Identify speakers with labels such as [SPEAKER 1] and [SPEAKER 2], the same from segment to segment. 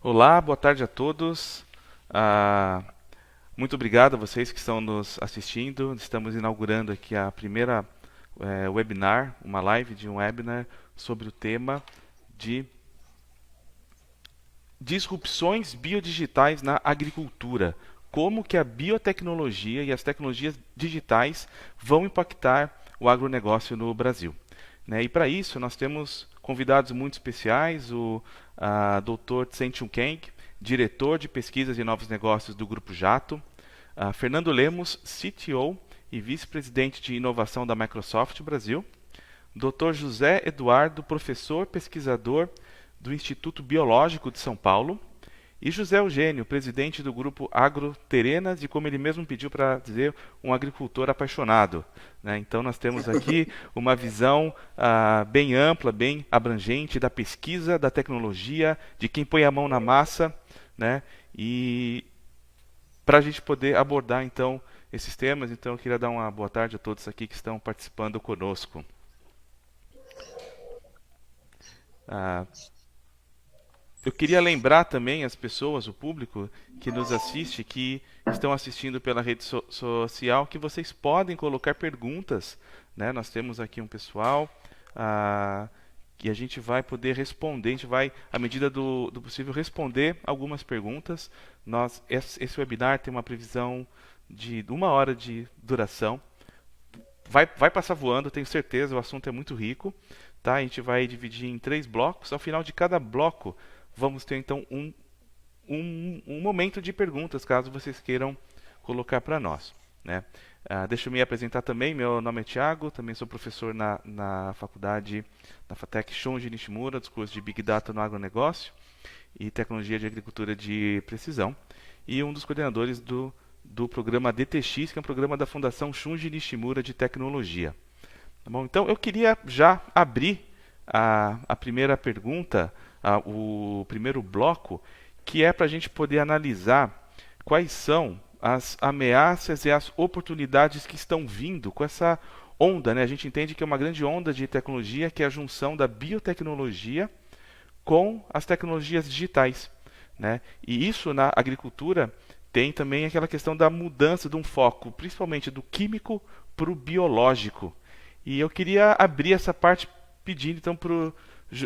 [SPEAKER 1] Olá, boa tarde a todos. Ah, Muito obrigado a vocês que estão nos assistindo. Estamos inaugurando aqui a primeira webinar, uma live de um webinar sobre o tema de disrupções biodigitais na agricultura. Como que a biotecnologia e as tecnologias digitais vão impactar o agronegócio no Brasil. Né? E para isso nós temos convidados muito especiais, o Dr. Tsen-Chun Kang, diretor de pesquisas e novos negócios do Grupo Jato, Fernando Lemos, CTO e vice-presidente de inovação da Microsoft Brasil, Dr. José Eduardo, professor pesquisador do Instituto Biológico de São Paulo, e José Eugênio, presidente do grupo Agro Terenas e, como ele mesmo pediu para dizer, um agricultor apaixonado. Né? Então nós temos aqui uma visão bem ampla, bem abrangente da pesquisa, da tecnologia, de quem põe a mão na massa, né? E para a gente poder abordar então esses temas, então eu queria dar uma boa tarde a todos aqui que estão participando conosco. Ah, Eu queria lembrar também as pessoas, o público que nos assiste, que estão assistindo pela rede social, que vocês podem colocar perguntas. Né? Nós temos aqui um pessoal que a gente vai poder responder, a gente vai, à medida do possível, responder algumas perguntas. Esse webinar tem uma previsão de 1 hora de duração. Vai passar voando, tenho certeza, o assunto é muito rico. Tá? A gente vai dividir em 3 blocos. Ao final de cada bloco, vamos ter então um momento de perguntas, caso vocês queiram colocar para nós. Né? Deixa eu me apresentar também. Meu nome é Thiago, também sou professor na faculdade, na FATEC Shunji Nishimura, dos cursos de Big Data no Agronegócio e Tecnologia de Agricultura de Precisão, e um dos coordenadores do programa DTX, que é um programa da Fundação Shunji Nishimura de Tecnologia. Tá bom? Então, eu queria já abrir a primeira pergunta, o primeiro bloco, que é para a gente poder analisar quais são as ameaças e as oportunidades que estão vindo com essa onda. Né? A gente entende que é uma grande onda de tecnologia, que é a junção da biotecnologia com as tecnologias digitais. Né? E isso na agricultura tem também aquela questão da mudança de um foco, principalmente do químico para o biológico. E eu queria abrir essa parte pedindo então para o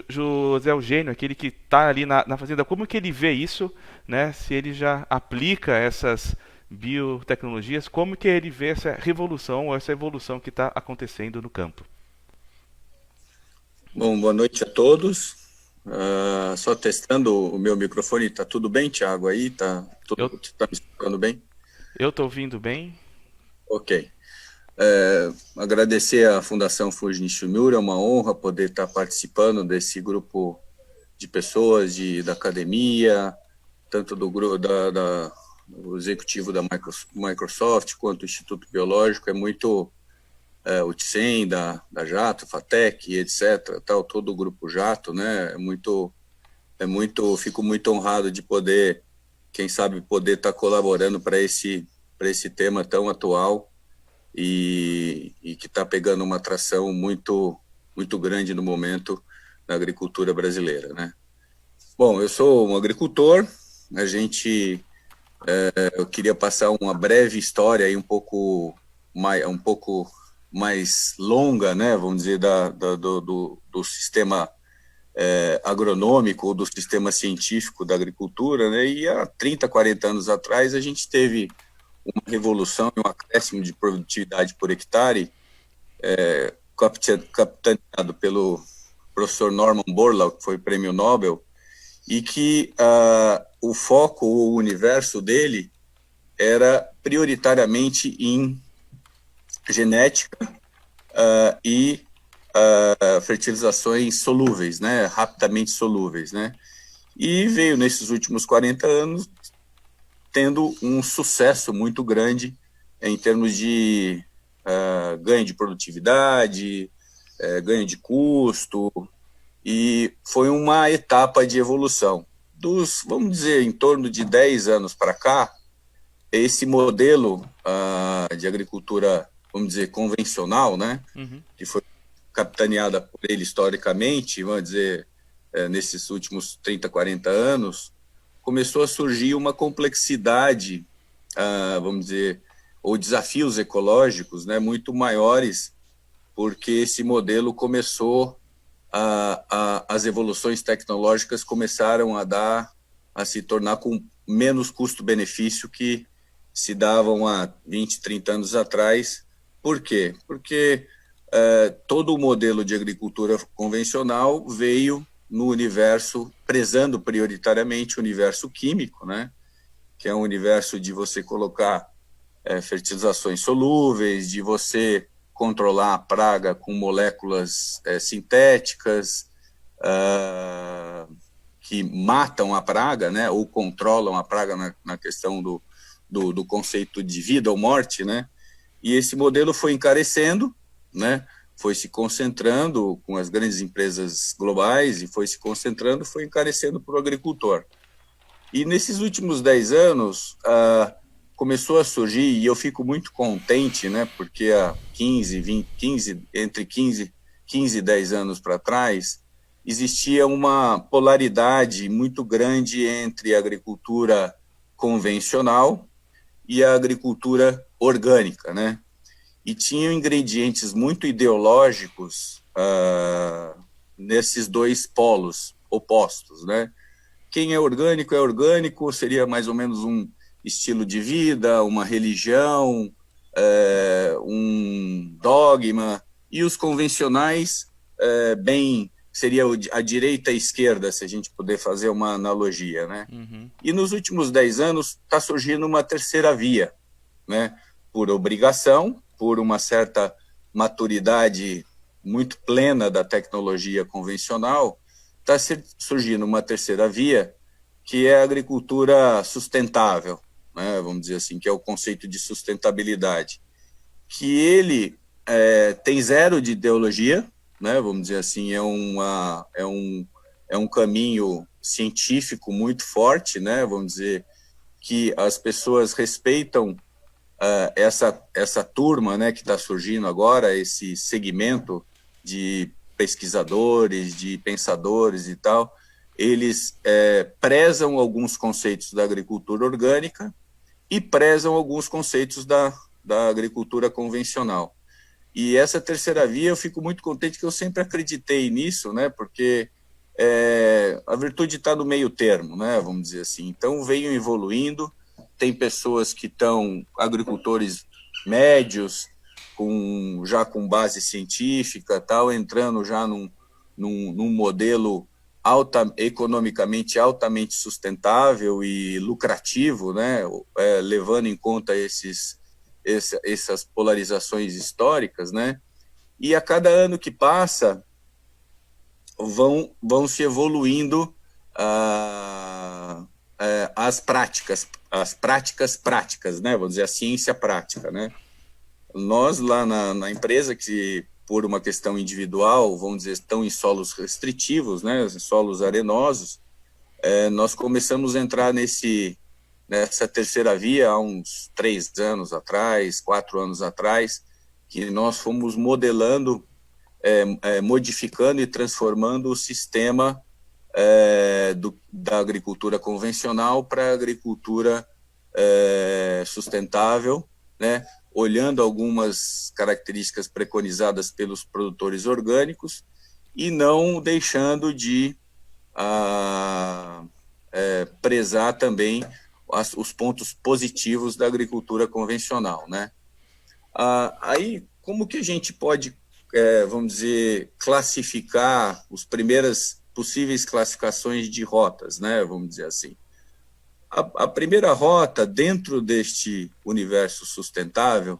[SPEAKER 1] José Eugênio, aquele que está ali na fazenda, como que ele vê isso, né? Se ele já aplica essas biotecnologias, como que ele vê essa revolução ou essa evolução que está acontecendo no campo.
[SPEAKER 2] Bom, boa noite a todos. Só testando o meu microfone, tá tudo bem, Thiago? Aí
[SPEAKER 1] Eu
[SPEAKER 2] tá me escutando bem?
[SPEAKER 1] eu estou ouvindo bem?
[SPEAKER 2] Ok. Agradecer à Fundação Fuji Nishimura, é uma honra poder estar participando desse grupo de pessoas da academia, tanto do grupo do executivo da Microsoft quanto do Instituto Biológico. É muito o TICEM, da Jato, FATEC, etc., todo o grupo Jato, né? Fico muito honrado de poder, quem sabe, poder estar colaborando para esse tema tão atual e que está pegando uma atração muito grande no momento na agricultura brasileira, né? Bom, eu sou um agricultor. Eu queria passar uma breve história aí um pouco mais longa, né? Vamos dizer do sistema agronômico ou do sistema científico da agricultura, né? E há 30, 40 anos atrás a gente teve uma revolução e um acréscimo de produtividade por hectare, capitaneado pelo professor Norman Borlaug, que foi prêmio Nobel, e que o foco, o universo dele era prioritariamente em genética e fertilizações solúveis, né, rapidamente solúveis, né? E veio nesses últimos 40 anos tendo um sucesso muito grande em termos de ganho de produtividade, ganho de custo, e foi uma etapa de evolução. Vamos dizer, em torno de 10 anos para cá, esse modelo de agricultura, vamos dizer, convencional, né,
[SPEAKER 1] Uhum.
[SPEAKER 2] que foi capitaneada por ele historicamente, vamos dizer, nesses últimos 30, 40 anos, começou a surgir uma complexidade, vamos dizer, ou desafios ecológicos, né, muito maiores, porque esse modelo começou, as evoluções tecnológicas começaram a se tornar com menos custo-benefício que se davam há 20, 30 anos atrás. Por quê? Porque todo o modelo de agricultura convencional veio no universo, prezando prioritariamente o universo químico, né? Que é um universo de você colocar fertilizações solúveis, de você controlar a praga com moléculas sintéticas que matam a praga, né? Ou controlam a praga na questão do conceito de vida ou morte, né? E esse modelo foi encarecendo, né? Foi se concentrando com as grandes empresas globais e foi se concentrando, foi encarecendo para o agricultor. E nesses últimos 10 anos, começou a surgir, e eu fico muito contente, né? Porque há 15, 20, 15, entre 15 e 10 anos para trás, existia uma polaridade muito grande entre a agricultura convencional e a agricultura orgânica, né? E tinham ingredientes muito ideológicos nesses dois polos opostos, né? Quem é orgânico, seria mais ou menos um estilo de vida, uma religião, um dogma, e os convencionais, seria a direita e a esquerda, se a gente puder fazer uma analogia, né?
[SPEAKER 1] Uhum.
[SPEAKER 2] E nos últimos 10 anos está surgindo uma terceira via, né? Por obrigação, por uma certa maturidade muito plena da tecnologia convencional, está surgindo uma terceira via, que é a agricultura sustentável, né? Vamos dizer assim, que é o conceito de sustentabilidade, que ele tem zero de ideologia, né? Vamos dizer assim, é um caminho científico muito forte, né? Vamos dizer que as pessoas respeitam essa turma, né, que está surgindo agora, esse segmento de pesquisadores, de pensadores e tal, eles prezam alguns conceitos da agricultura orgânica e prezam alguns conceitos da agricultura convencional. E essa terceira via, eu fico muito contente que eu sempre acreditei nisso, né, porque a virtude está no meio termo, né, vamos dizer assim. Então, veio evoluindo, tem pessoas que estão, agricultores médios, já com base científica, tal, entrando já num modelo economicamente altamente sustentável e lucrativo, né, levando em conta essas polarizações históricas, né, e a cada ano que passa vão se evoluindo as práticas, né? Vamos dizer, a ciência prática, né? Nós, lá na empresa, que por uma questão individual, vamos dizer, estão em solos restritivos, né? Solos arenosos, nós começamos a entrar nessa terceira via há uns 3 anos atrás, 4 anos atrás, que nós fomos modelando, modificando e transformando o sistema da agricultura convencional para a agricultura sustentável, né? Olhando algumas características preconizadas pelos produtores orgânicos e não deixando de prezar também os pontos positivos da agricultura convencional, né? Aí, como que a gente pode, vamos dizer, classificar as primeiras possíveis classificações de rotas, né? Vamos dizer assim. A primeira rota, dentro deste universo sustentável,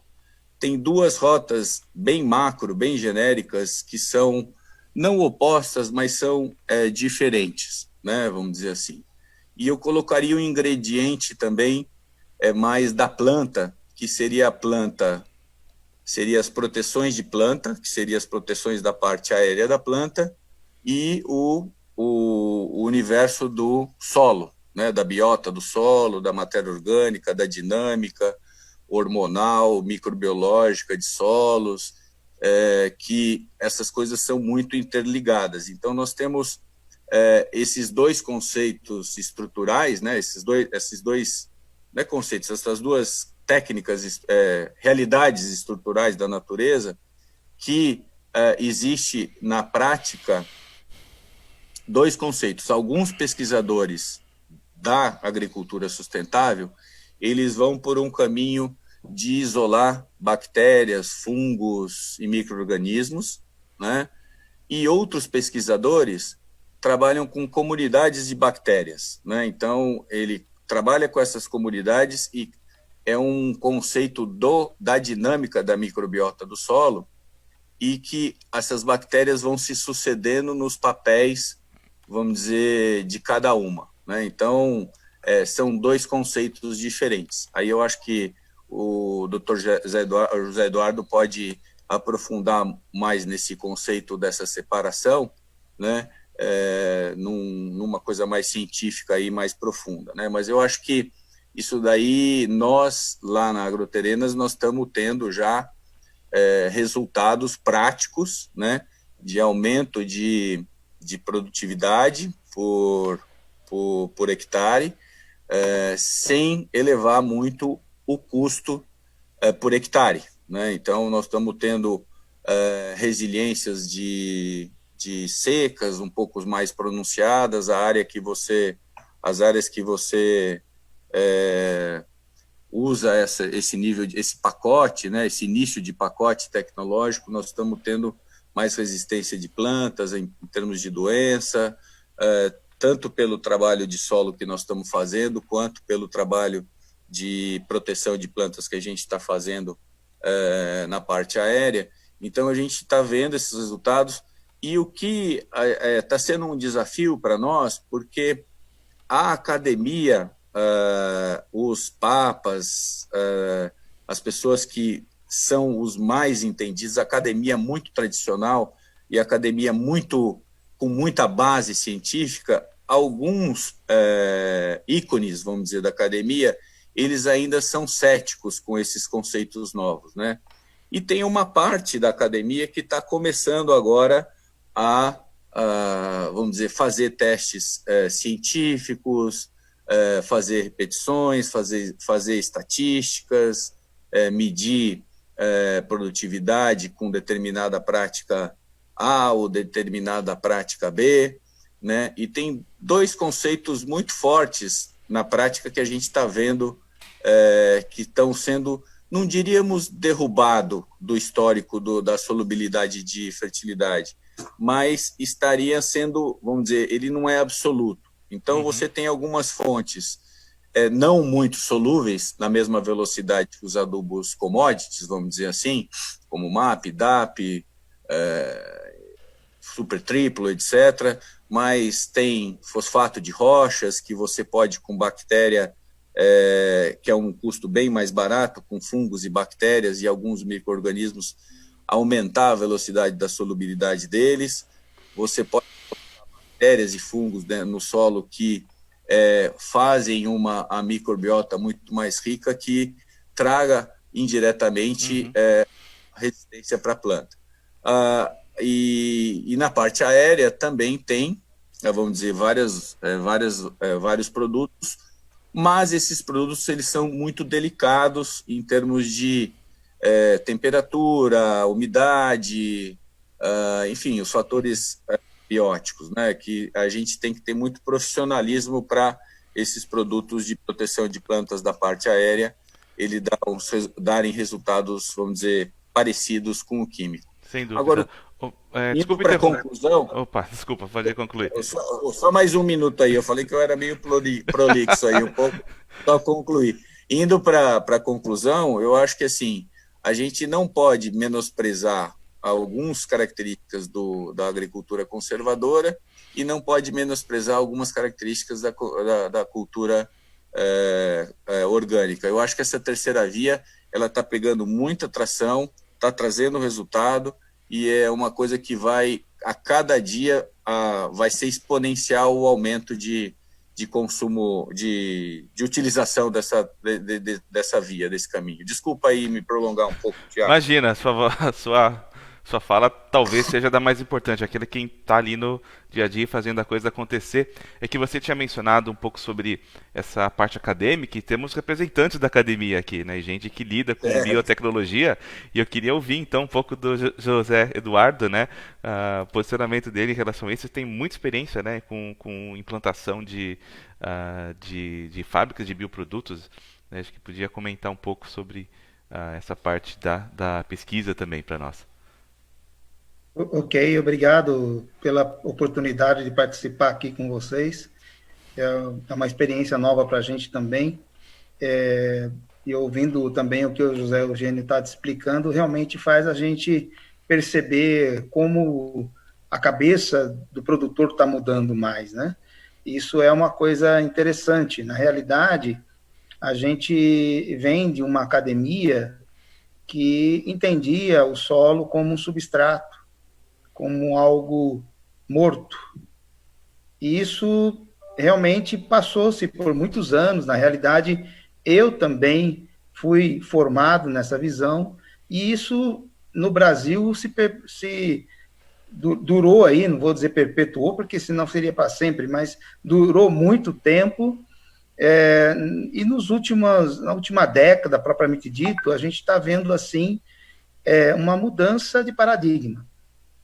[SPEAKER 2] tem 2 rotas bem macro, bem genéricas, que são não opostas, mas são diferentes, né? Vamos dizer assim. E eu colocaria um ingrediente também mais da planta, que seria a planta, seria as proteções de planta, que seriam as proteções da parte aérea da planta, e o universo do solo, né, da biota do solo, da matéria orgânica, da dinâmica hormonal, microbiológica de solos, que essas coisas são muito interligadas. Então, nós temos esses dois conceitos estruturais, né, esses dois né, conceitos, essas duas técnicas, realidades estruturais da natureza, que existe na prática dois conceitos. Alguns pesquisadores da agricultura sustentável, eles vão por um caminho de isolar bactérias, fungos e micro-organismos, né? E outros pesquisadores trabalham com comunidades de bactérias, né? Então, ele trabalha com essas comunidades e é um conceito da dinâmica da microbiota do solo e que essas bactérias vão se sucedendo nos papéis, vamos dizer, de cada uma, né? Então, são dois conceitos diferentes. Aí eu acho que o Dr. José Eduardo pode aprofundar mais nesse conceito dessa separação, né? Numa coisa mais científica e mais profunda, né? Mas eu acho que isso daí, nós, lá na Agroterenas, nós estamos tendo já resultados práticos, né? De aumento de produtividade por hectare, sem elevar muito o custo por hectare, né? Então, nós estamos tendo resiliências de secas um pouco mais pronunciadas, as áreas que você usa esse nível, esse pacote, né, esse início de pacote tecnológico, nós estamos tendo mais resistência de plantas em termos de doença, tanto pelo trabalho de solo que nós estamos fazendo, quanto pelo trabalho de proteção de plantas que a gente está fazendo na parte aérea. Então, a gente está vendo esses resultados, e o que está sendo um desafio para nós, porque a academia, os papas, as pessoas que são os mais entendidos, a academia muito tradicional e a academia com muita base científica, alguns ícones, vamos dizer, da academia, eles ainda são céticos com esses conceitos novos, né? E tem uma parte da academia que está começando agora vamos dizer, fazer testes científicos, fazer repetições, fazer estatísticas, medir produtividade com determinada prática A ou determinada prática B, né? E tem dois conceitos muito fortes na prática que a gente está vendo que estão sendo, não diríamos derrubado do histórico da solubilidade de fertilidade, mas estaria sendo, vamos dizer, ele não é absoluto. Então, você tem algumas fontes não muito solúveis, na mesma velocidade que os adubos commodities, vamos dizer assim, como MAP, DAP, super triplo, etc., mas tem fosfato de rochas, que você pode, com bactéria, que é um custo bem mais barato, com fungos e bactérias e alguns micro-organismos, aumentar a velocidade da solubilidade deles. Você pode colocar bactérias e fungos, né, no solo que fazem a microbiota muito mais rica, que traga indiretamente resistência para a planta. E na parte aérea também tem, vamos dizer, vários produtos, mas esses produtos eles são muito delicados em termos de temperatura, umidade, enfim, os fatores bióticos, né? Que a gente tem que ter muito profissionalismo para esses produtos de proteção de plantas da parte aérea, ele darem resultados, vamos dizer, parecidos com o químico.
[SPEAKER 1] Sem
[SPEAKER 2] Agora,
[SPEAKER 1] dúvida.
[SPEAKER 2] indo
[SPEAKER 1] Desculpa
[SPEAKER 2] para a
[SPEAKER 1] interromper.
[SPEAKER 2] conclusão,
[SPEAKER 1] Opa, desculpa, pode concluir.
[SPEAKER 2] só mais um minuto aí, eu falei que eu era meio prolixo aí, um pouco, só concluir. Indo para a conclusão, eu acho que assim, a gente não pode menosprezar algumas características da agricultura conservadora e não pode menosprezar algumas características da cultura orgânica. Eu acho que essa terceira via ela está pegando muita tração, está trazendo resultado, e é uma coisa que vai, a cada dia, vai ser exponencial o aumento de consumo, de utilização dessa via, desse caminho. Desculpa aí me prolongar um pouco, Tiago.
[SPEAKER 1] Imagina, sua Sua fala talvez seja da mais importante, aquele quem está ali no dia a dia fazendo a coisa acontecer. É que você tinha mencionado um pouco sobre essa parte acadêmica e temos representantes da academia aqui, né? Gente que lida com
[SPEAKER 2] É,
[SPEAKER 1] biotecnologia. E eu queria ouvir então um pouco do José Eduardo, né? O posicionamento dele em relação a isso. Ele tem muita experiência, né? Com implantação de fábricas de bioprodutos. Né? Acho que podia comentar um pouco sobre essa parte da pesquisa também para nós.
[SPEAKER 3] Ok, obrigado pela oportunidade de participar aqui com vocês. É uma experiência nova para a gente também. E ouvindo também o que o José Eugênio está explicando, realmente faz a gente perceber como a cabeça do produtor está mudando mais, né? Isso é uma coisa interessante. Na realidade, a gente vem de uma academia que entendia o solo como um substrato, como algo morto. E isso realmente passou-se por muitos anos. Na realidade, eu também fui formado nessa visão, e isso no Brasil se durou aí, não vou dizer perpetuou, porque senão seria para sempre, mas durou muito tempo. E na última década, propriamente dito, a gente está vendo assim uma mudança de paradigma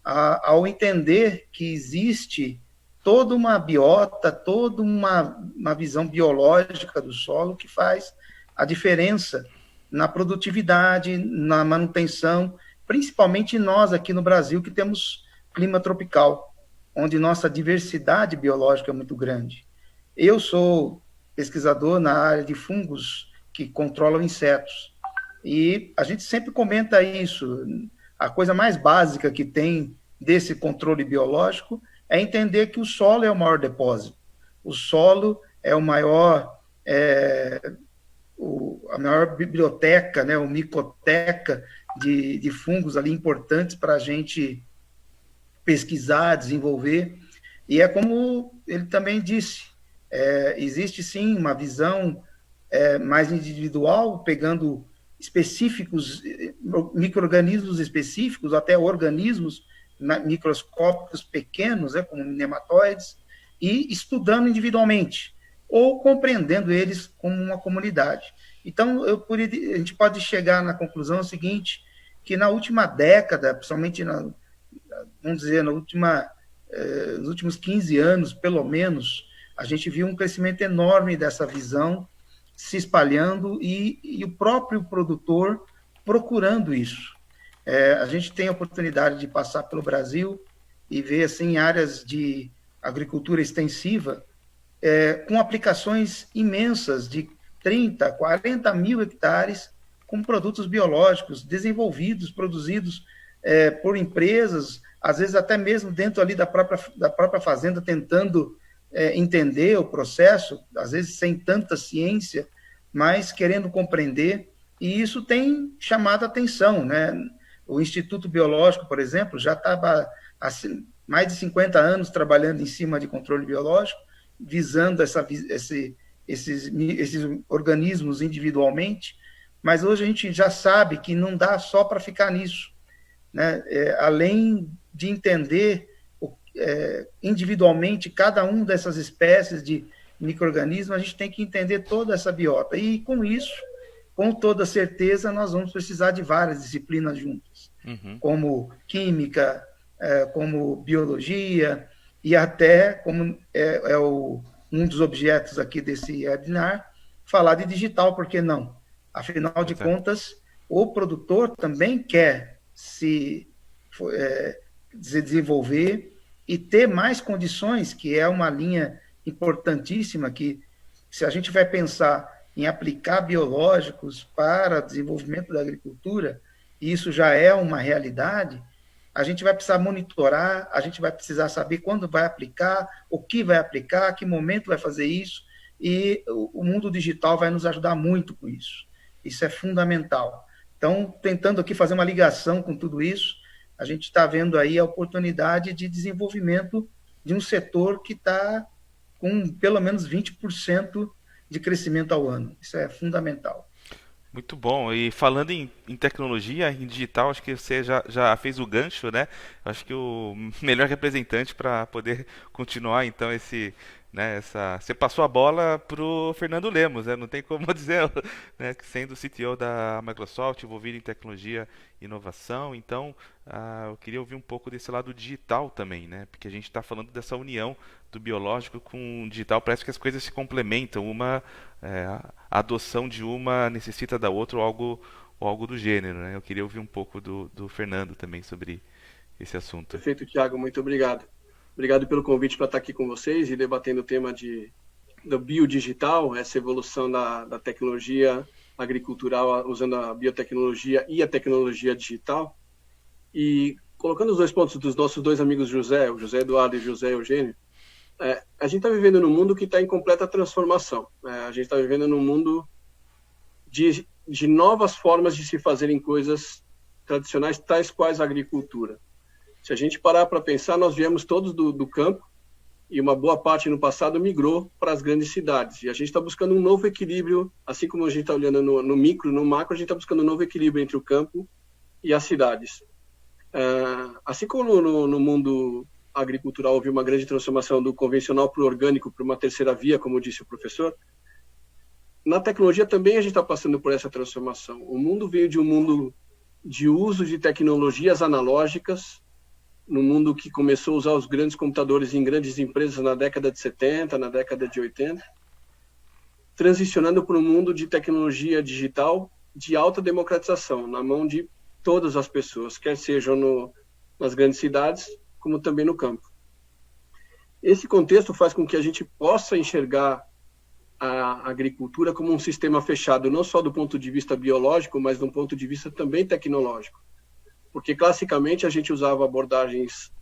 [SPEAKER 3] ao entender que existe toda uma biota, toda uma visão biológica do solo que faz a diferença na produtividade, na manutenção, principalmente nós aqui no Brasil, que temos clima tropical, onde nossa diversidade biológica é muito grande. Eu sou pesquisador na área de fungos que controlam insetos, e a gente sempre comenta isso. A coisa mais básica que tem desse controle biológico é entender que o solo é o maior depósito. O solo é a maior biblioteca, né, o micoteca de fungos ali importantes para a gente pesquisar, desenvolver. E é como ele também disse, existe sim uma visão mais individual, pegando específicos, micro-organismos específicos, até organismos microscópicos pequenos, como nematóides, e estudando individualmente, ou compreendendo eles como uma comunidade. Então, a gente pode chegar na conclusão seguinte, que na última década, principalmente, vamos dizer, nos últimos 15 anos, pelo menos, a gente viu um crescimento enorme dessa visão se espalhando e o próprio produtor procurando isso. A gente tem a oportunidade de passar pelo Brasil e ver assim áreas de agricultura extensiva com aplicações imensas de 30, 40 mil hectares com produtos biológicos desenvolvidos, produzidos por empresas, às vezes até mesmo dentro ali da própria fazenda, tentando entender o processo, às vezes sem tanta ciência, mas querendo compreender, e isso tem chamado a atenção, né? O Instituto Biológico, por exemplo, já estava há mais de 50 anos trabalhando em cima de controle biológico, visando esses organismos individualmente, mas hoje a gente já sabe que não dá só para ficar nisso, né? Além de entender individualmente cada uma dessas espécies de micro-organismos, a gente tem que entender toda essa biota. E com isso, com toda certeza, nós vamos precisar de várias disciplinas juntas, como química, como biologia, e até, como um dos objetos aqui desse webinar, falar de digital, por que não? Afinal de contas, o produtor também quer se desenvolver e ter mais condições, que é uma linha importantíssima, que se a gente vai pensar em aplicar biológicos para desenvolvimento da agricultura, e isso já é uma realidade, a gente vai precisar monitorar, a gente vai precisar saber quando vai aplicar, o que vai aplicar, que momento vai fazer isso, e o mundo digital vai nos ajudar muito com isso. Isso é fundamental. Então, tentando aqui fazer uma ligação com tudo isso, a gente está vendo aí a oportunidade de desenvolvimento de um setor que está com pelo menos 20% de crescimento ao ano. Isso é fundamental.
[SPEAKER 1] Muito bom. E falando em tecnologia, em digital, acho que você já fez o gancho, né? Acho que o melhor representante para poder continuar, então, você passou a bola pro Fernando Lemos, né? Não tem como dizer, né? Que sendo o CTO da Microsoft, envolvido em tecnologia e inovação, então, eu queria ouvir um pouco desse lado digital também, né? Porque a gente está falando dessa união do biológico com o digital, parece que as coisas se complementam, a adoção de uma necessita da outra ou algo do gênero, né? Eu queria ouvir um pouco do Fernando também sobre esse assunto.
[SPEAKER 4] Perfeito, Thiago, muito obrigado. Obrigado pelo convite para estar aqui com vocês e debatendo o tema do biodigital, essa evolução da tecnologia agricultural usando a biotecnologia e a tecnologia digital. E colocando os dois pontos dos nossos dois amigos o José Eduardo e o José Eugênio, a gente está vivendo num mundo que está em completa transformação. A gente está vivendo num mundo de novas formas de se fazerem coisas tradicionais, tais quais a agricultura. Se a gente parar para pensar, nós viemos todos do campo e uma boa parte no passado migrou para as grandes cidades. E a gente está buscando um novo equilíbrio, assim como a gente está olhando no micro, no macro, a gente está buscando um novo equilíbrio entre o campo e as cidades. Assim como no mundo agricultural houve uma grande transformação do convencional para o orgânico, para uma terceira via, como disse o professor, na tecnologia também a gente está passando por essa transformação. O mundo veio de um mundo de uso de tecnologias analógicas, no mundo que começou a usar os grandes computadores em grandes empresas na década de 70, na década de 80, transicionando para um mundo de tecnologia digital de alta democratização, na mão de todas as pessoas, quer sejam nas grandes cidades, como também no campo. Esse contexto faz com que a gente possa enxergar a agricultura como um sistema fechado, não só do ponto de vista biológico, mas do ponto de vista também tecnológico. Porque, classicamente, a gente usava abordagens,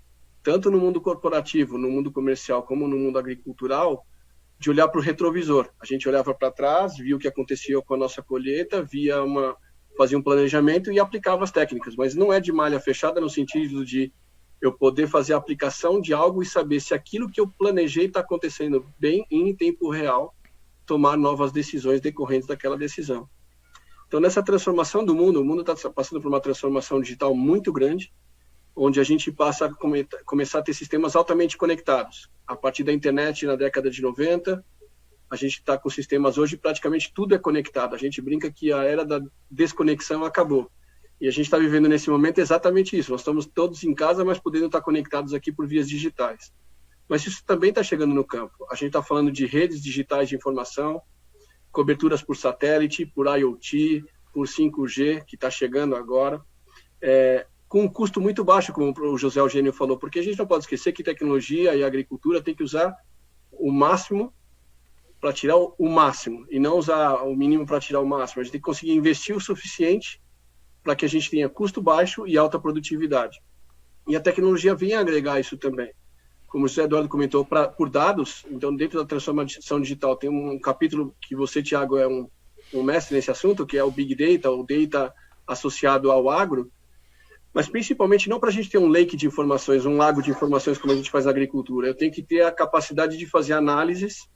[SPEAKER 4] tanto no mundo corporativo, no mundo comercial, como no mundo agricultural, de olhar para o retrovisor. A gente olhava para trás, via o que acontecia com a nossa colheita, fazia um planejamento e aplicava as técnicas. Mas não é de malha fechada no sentido de eu poder fazer a aplicação de algo e saber se aquilo que eu planejei está acontecendo bem e em tempo real, tomar novas decisões decorrentes daquela decisão. Então, nessa transformação do mundo, o mundo está passando por uma transformação digital muito grande, onde a gente passa a começar a ter sistemas altamente conectados. A partir da internet, na década de 90, a gente está com sistemas hoje, praticamente tudo é conectado. A gente brinca que a era da desconexão acabou. E a gente está vivendo nesse momento exatamente isso. Nós estamos todos em casa, mas podendo estar conectados aqui por vias digitais. Mas isso também está chegando no campo. A gente está falando de redes digitais de informação, coberturas por satélite, por IoT, por 5G, que está chegando agora, com um custo muito baixo, como o José Eugênio falou, porque a gente não pode esquecer que tecnologia e agricultura tem que usar o máximo para tirar o máximo, e não usar o mínimo para tirar o máximo. A gente tem que conseguir investir o suficiente para que a gente tenha custo baixo e alta produtividade. E a tecnologia vem agregar isso também. Como o José Eduardo comentou, por dados, então dentro da transformação digital tem um capítulo que você, Thiago, é um mestre nesse assunto, que é o Big Data, o Data associado ao agro, mas principalmente não para a gente ter um lake de informações, um lago de informações como a gente faz na agricultura. Eu tenho que ter a capacidade de fazer análises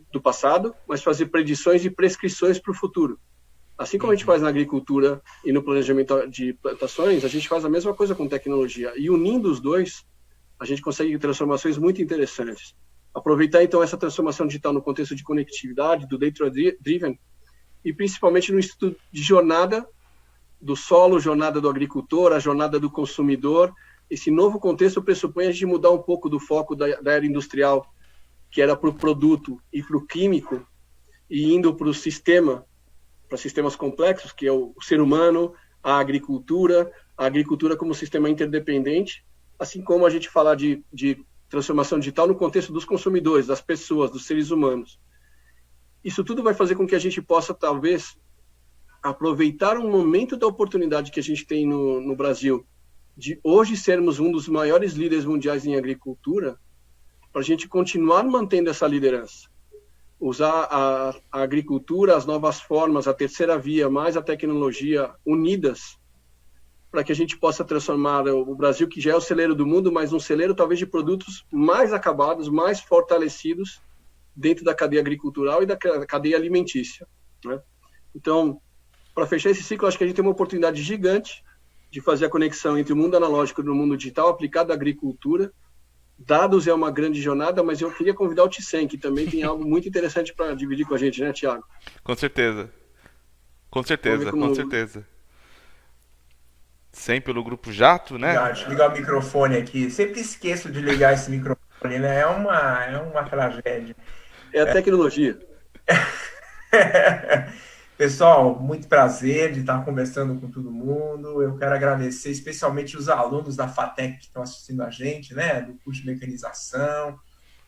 [SPEAKER 4] do passado, mas fazer predições e prescrições para o futuro. Assim como a gente faz na agricultura e no planejamento de plantações, a gente faz a mesma coisa com tecnologia. E unindo os dois, a gente consegue transformações muito interessantes. Aproveitar, então, essa transformação digital no contexto de conectividade, do data-driven, e principalmente no estudo de jornada do solo, jornada do agricultor, a jornada do consumidor. Esse novo contexto pressupõe a gente mudar um pouco do foco da era industrial, que era para o produto e para o químico, e indo para o sistema, para sistemas complexos, que é o ser humano, a agricultura como sistema interdependente, assim como a gente falar de transformação digital no contexto dos consumidores, das pessoas, dos seres humanos. Isso tudo vai fazer com que a gente possa, talvez, aproveitar um momento da oportunidade que a gente tem no Brasil, de hoje sermos um dos maiores líderes mundiais em agricultura, para a gente continuar mantendo essa liderança. Usar a agricultura, as novas formas, a terceira via, mais a tecnologia unidas, para que a gente possa transformar o Brasil, que já é o celeiro do mundo, mas um celeiro talvez de produtos mais acabados, mais fortalecidos dentro da cadeia agricultural e da cadeia alimentícia, né? Então, para fechar esse ciclo, acho que a gente tem uma oportunidade gigante de fazer a conexão entre o mundo analógico e o mundo digital aplicado à agricultura. Dados é uma grande jornada, mas eu queria convidar o Tisen, que também tem algo muito interessante para dividir com a gente, né, Thiago?
[SPEAKER 1] Com certeza. Com
[SPEAKER 4] Vamos
[SPEAKER 1] certeza,
[SPEAKER 4] ver
[SPEAKER 1] com
[SPEAKER 4] como...
[SPEAKER 1] certeza. Sem pelo grupo Jato, né?
[SPEAKER 5] Deixa eu ligar o microfone aqui. Sempre esqueço de ligar esse microfone, né? É uma tragédia.
[SPEAKER 4] É a tecnologia.
[SPEAKER 5] Pessoal, muito prazer de estar conversando com todo mundo. Eu quero agradecer especialmente os alunos da FATEC que estão assistindo a gente, né? Do curso de mecanização,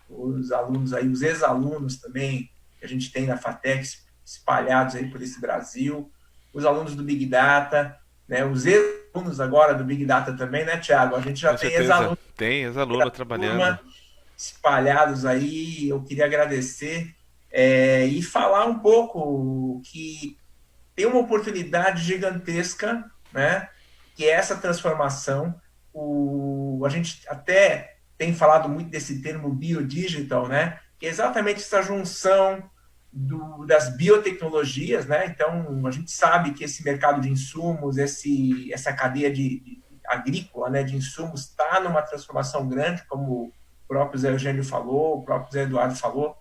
[SPEAKER 5] os alunos aí, os ex-alunos também que a gente tem na FATEC espalhados aí por esse Brasil, os alunos do Big Data, né? Os ex-alunos agora do Big Data também, né, Thiago? A gente já
[SPEAKER 1] Com
[SPEAKER 5] tem
[SPEAKER 1] certeza.
[SPEAKER 5] ex-alunos
[SPEAKER 1] Tem ex-aluno trabalhando.
[SPEAKER 5] turma espalhados aí. Eu queria agradecer e falar um pouco que tem uma oportunidade gigantesca, né? Que é essa transformação. A gente até tem falado muito desse termo biodigital, né? Que é exatamente essa junção das biotecnologias, né? Então, a gente sabe que esse mercado de insumos, essa cadeia de agrícola, né, de insumos, está numa transformação grande, como o próprio Zé Eugênio falou, o próprio Zé Eduardo falou,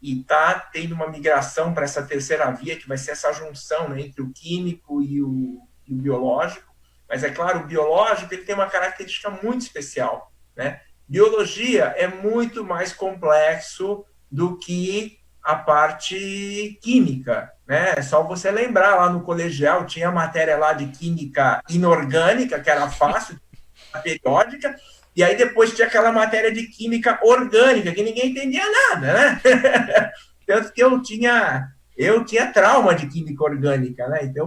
[SPEAKER 5] e está tendo uma migração para essa terceira via, que vai ser essa junção, né, entre o químico e o biológico. Mas, é claro, o biológico ele tem uma característica muito especial, né? Biologia é muito mais complexo do que a parte química, né? É só você lembrar, lá no colegial tinha matéria lá de química inorgânica, que era fácil, periódica, e aí depois tinha aquela matéria de química orgânica, que ninguém entendia nada, né? Tanto que eu tinha trauma de química orgânica, né? Então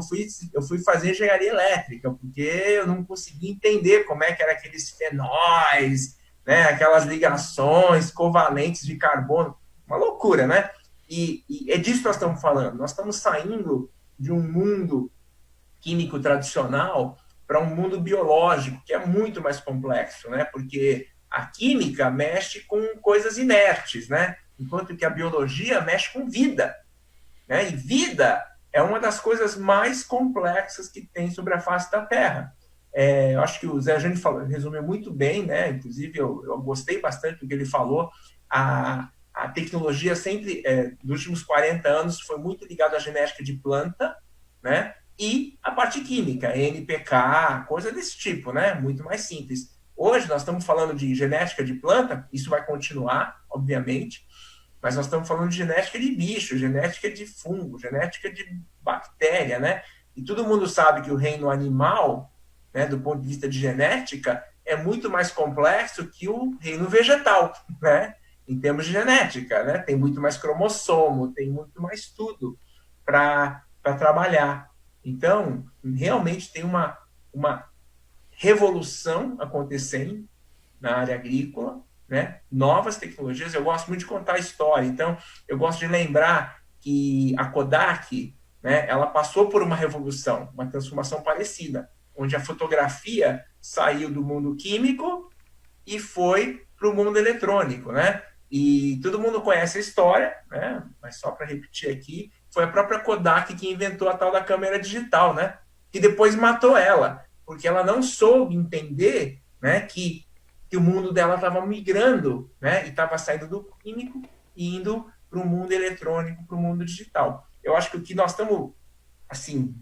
[SPEAKER 5] eu fui fazer engenharia elétrica, porque eu não conseguia entender como é que eram aqueles fenóis, né? Aquelas ligações covalentes de carbono, uma loucura, né? E é disso que nós estamos falando. Nós estamos saindo de um mundo químico tradicional para um mundo biológico, que é muito mais complexo, né? Porque a química mexe com coisas inertes, né? Enquanto que a biologia mexe com vida, né? E vida é uma das coisas mais complexas que tem sobre a face da Terra. Eu acho que o Zé Jânio resumiu muito bem, né? Inclusive, eu gostei bastante do que ele falou. A tecnologia sempre, nos últimos 40 anos, foi muito ligada à genética de planta, né? E a parte química, NPK, coisa desse tipo, né? Muito mais simples. Hoje nós estamos falando de genética de planta, isso vai continuar, obviamente, mas nós estamos falando de genética de bicho, genética de fungo, genética de bactéria, né? E todo mundo sabe que o reino animal, né, do ponto de vista de genética, é muito mais complexo que o reino vegetal, né? Em termos de genética, né? Tem muito mais cromossomo, tem muito mais tudo para trabalhar. Então, realmente tem uma revolução acontecendo na área agrícola, né? Novas tecnologias. Eu gosto muito de contar a história. Então, eu gosto de lembrar que a Kodak, né, ela passou por uma revolução, uma transformação parecida, onde a fotografia saiu do mundo químico e foi para o mundo eletrônico, né? E todo mundo conhece a história, né? Mas só para repetir aqui, foi a própria Kodak que inventou a tal da câmera digital, né? Que depois matou ela, porque ela não soube entender, né, que o mundo dela estava migrando, né? E estava saindo do químico e indo para o mundo eletrônico, para o mundo digital. Eu acho que o que nós estamos, assim,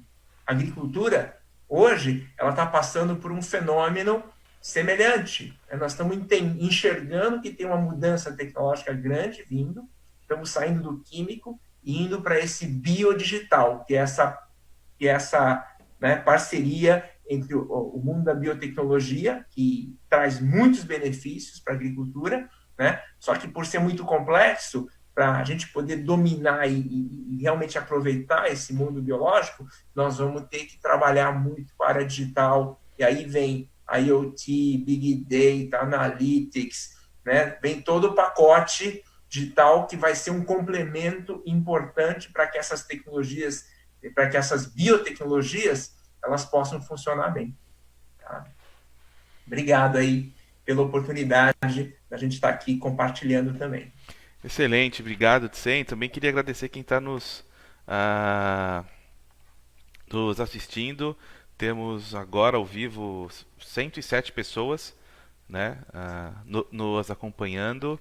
[SPEAKER 5] a agricultura, hoje, ela está passando por um fenômeno semelhante. Nós estamos enxergando que tem uma mudança tecnológica grande vindo, estamos saindo do químico e indo para esse biodigital, que é essa né, parceria entre o mundo da biotecnologia, que traz muitos benefícios para a agricultura, né? Só que por ser muito complexo, para a gente poder dominar e realmente aproveitar esse mundo biológico, nós vamos ter que trabalhar muito com a área digital, e aí vem IoT, Big Data, Analytics, né? Vem todo o pacote digital que vai ser um complemento importante para que essas tecnologias, para que essas biotecnologias, elas possam funcionar bem. Tá? Obrigado aí pela oportunidade da gente estar aqui compartilhando também.
[SPEAKER 1] Excelente, obrigado, Tsen. Também queria agradecer quem está nos nos assistindo. Temos agora ao vivo 107 pessoas, né, nos acompanhando,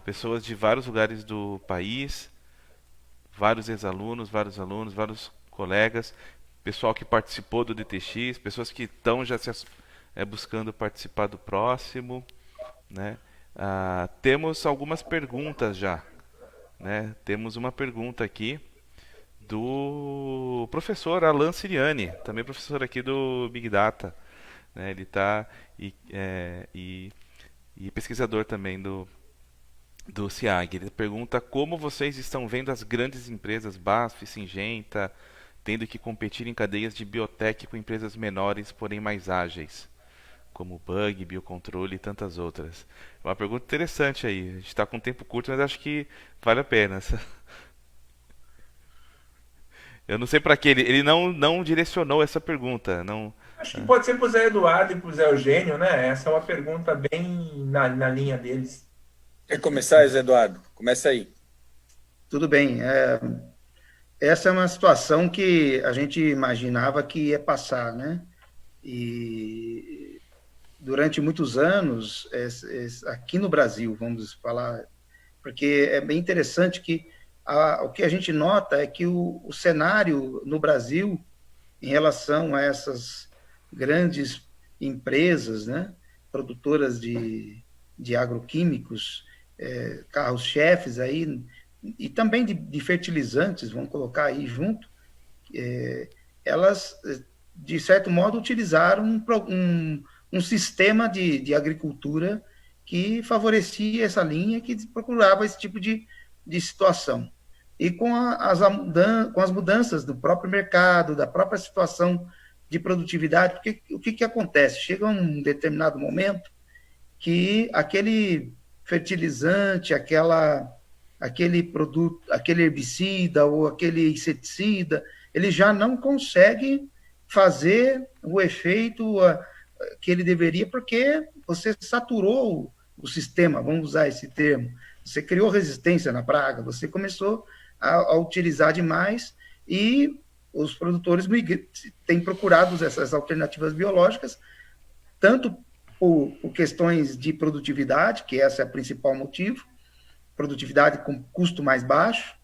[SPEAKER 1] pessoas de vários lugares do país, vários ex-alunos, vários alunos, vários colegas, pessoal que participou do DTX, pessoas que estão já buscando participar do próximo, né? Temos algumas perguntas já, né? Temos uma pergunta aqui do professor Alan Siriani, também professor aqui do Big Data, né? Ele está e pesquisador também do CIAG. Ele pergunta como vocês estão vendo as grandes empresas, BASF, Syngenta, tendo que competir em cadeias de biotech com empresas menores, porém mais ágeis, como Bug, Biocontrole e tantas outras. É uma pergunta interessante aí. A gente está com um tempo curto, mas acho que vale a pena. Eu não sei para que ele não direcionou essa pergunta. Não.
[SPEAKER 5] Acho que pode ser para o Zé Eduardo e para o Zé Eugênio, né? Essa é uma pergunta bem na linha deles.
[SPEAKER 2] Quer começar, Zé Eduardo? Começa aí.
[SPEAKER 3] Tudo bem. Essa é uma situação que a gente imaginava que ia passar, né? E durante muitos anos, aqui no Brasil, vamos falar, porque é bem interessante que o que a gente nota é que o cenário no Brasil, em relação a essas grandes empresas, né, produtoras de agroquímicos, carros-chefes aí, e também de fertilizantes, vamos colocar aí junto, elas, de certo modo, utilizaram um sistema de agricultura que favorecia essa linha, que procurava esse tipo de situação. E com as mudanças do próprio mercado, da própria situação de produtividade, porque o que acontece? Chega um determinado momento que aquele fertilizante, aquele produto, aquele herbicida ou aquele inseticida, ele já não consegue fazer o efeito que ele deveria, porque você saturou o sistema, vamos usar esse termo. Você criou resistência na praga, você começou a utilizar demais e os produtores têm procurado essas alternativas biológicas, tanto por questões de produtividade, que esse é o principal motivo, produtividade com custo mais baixo,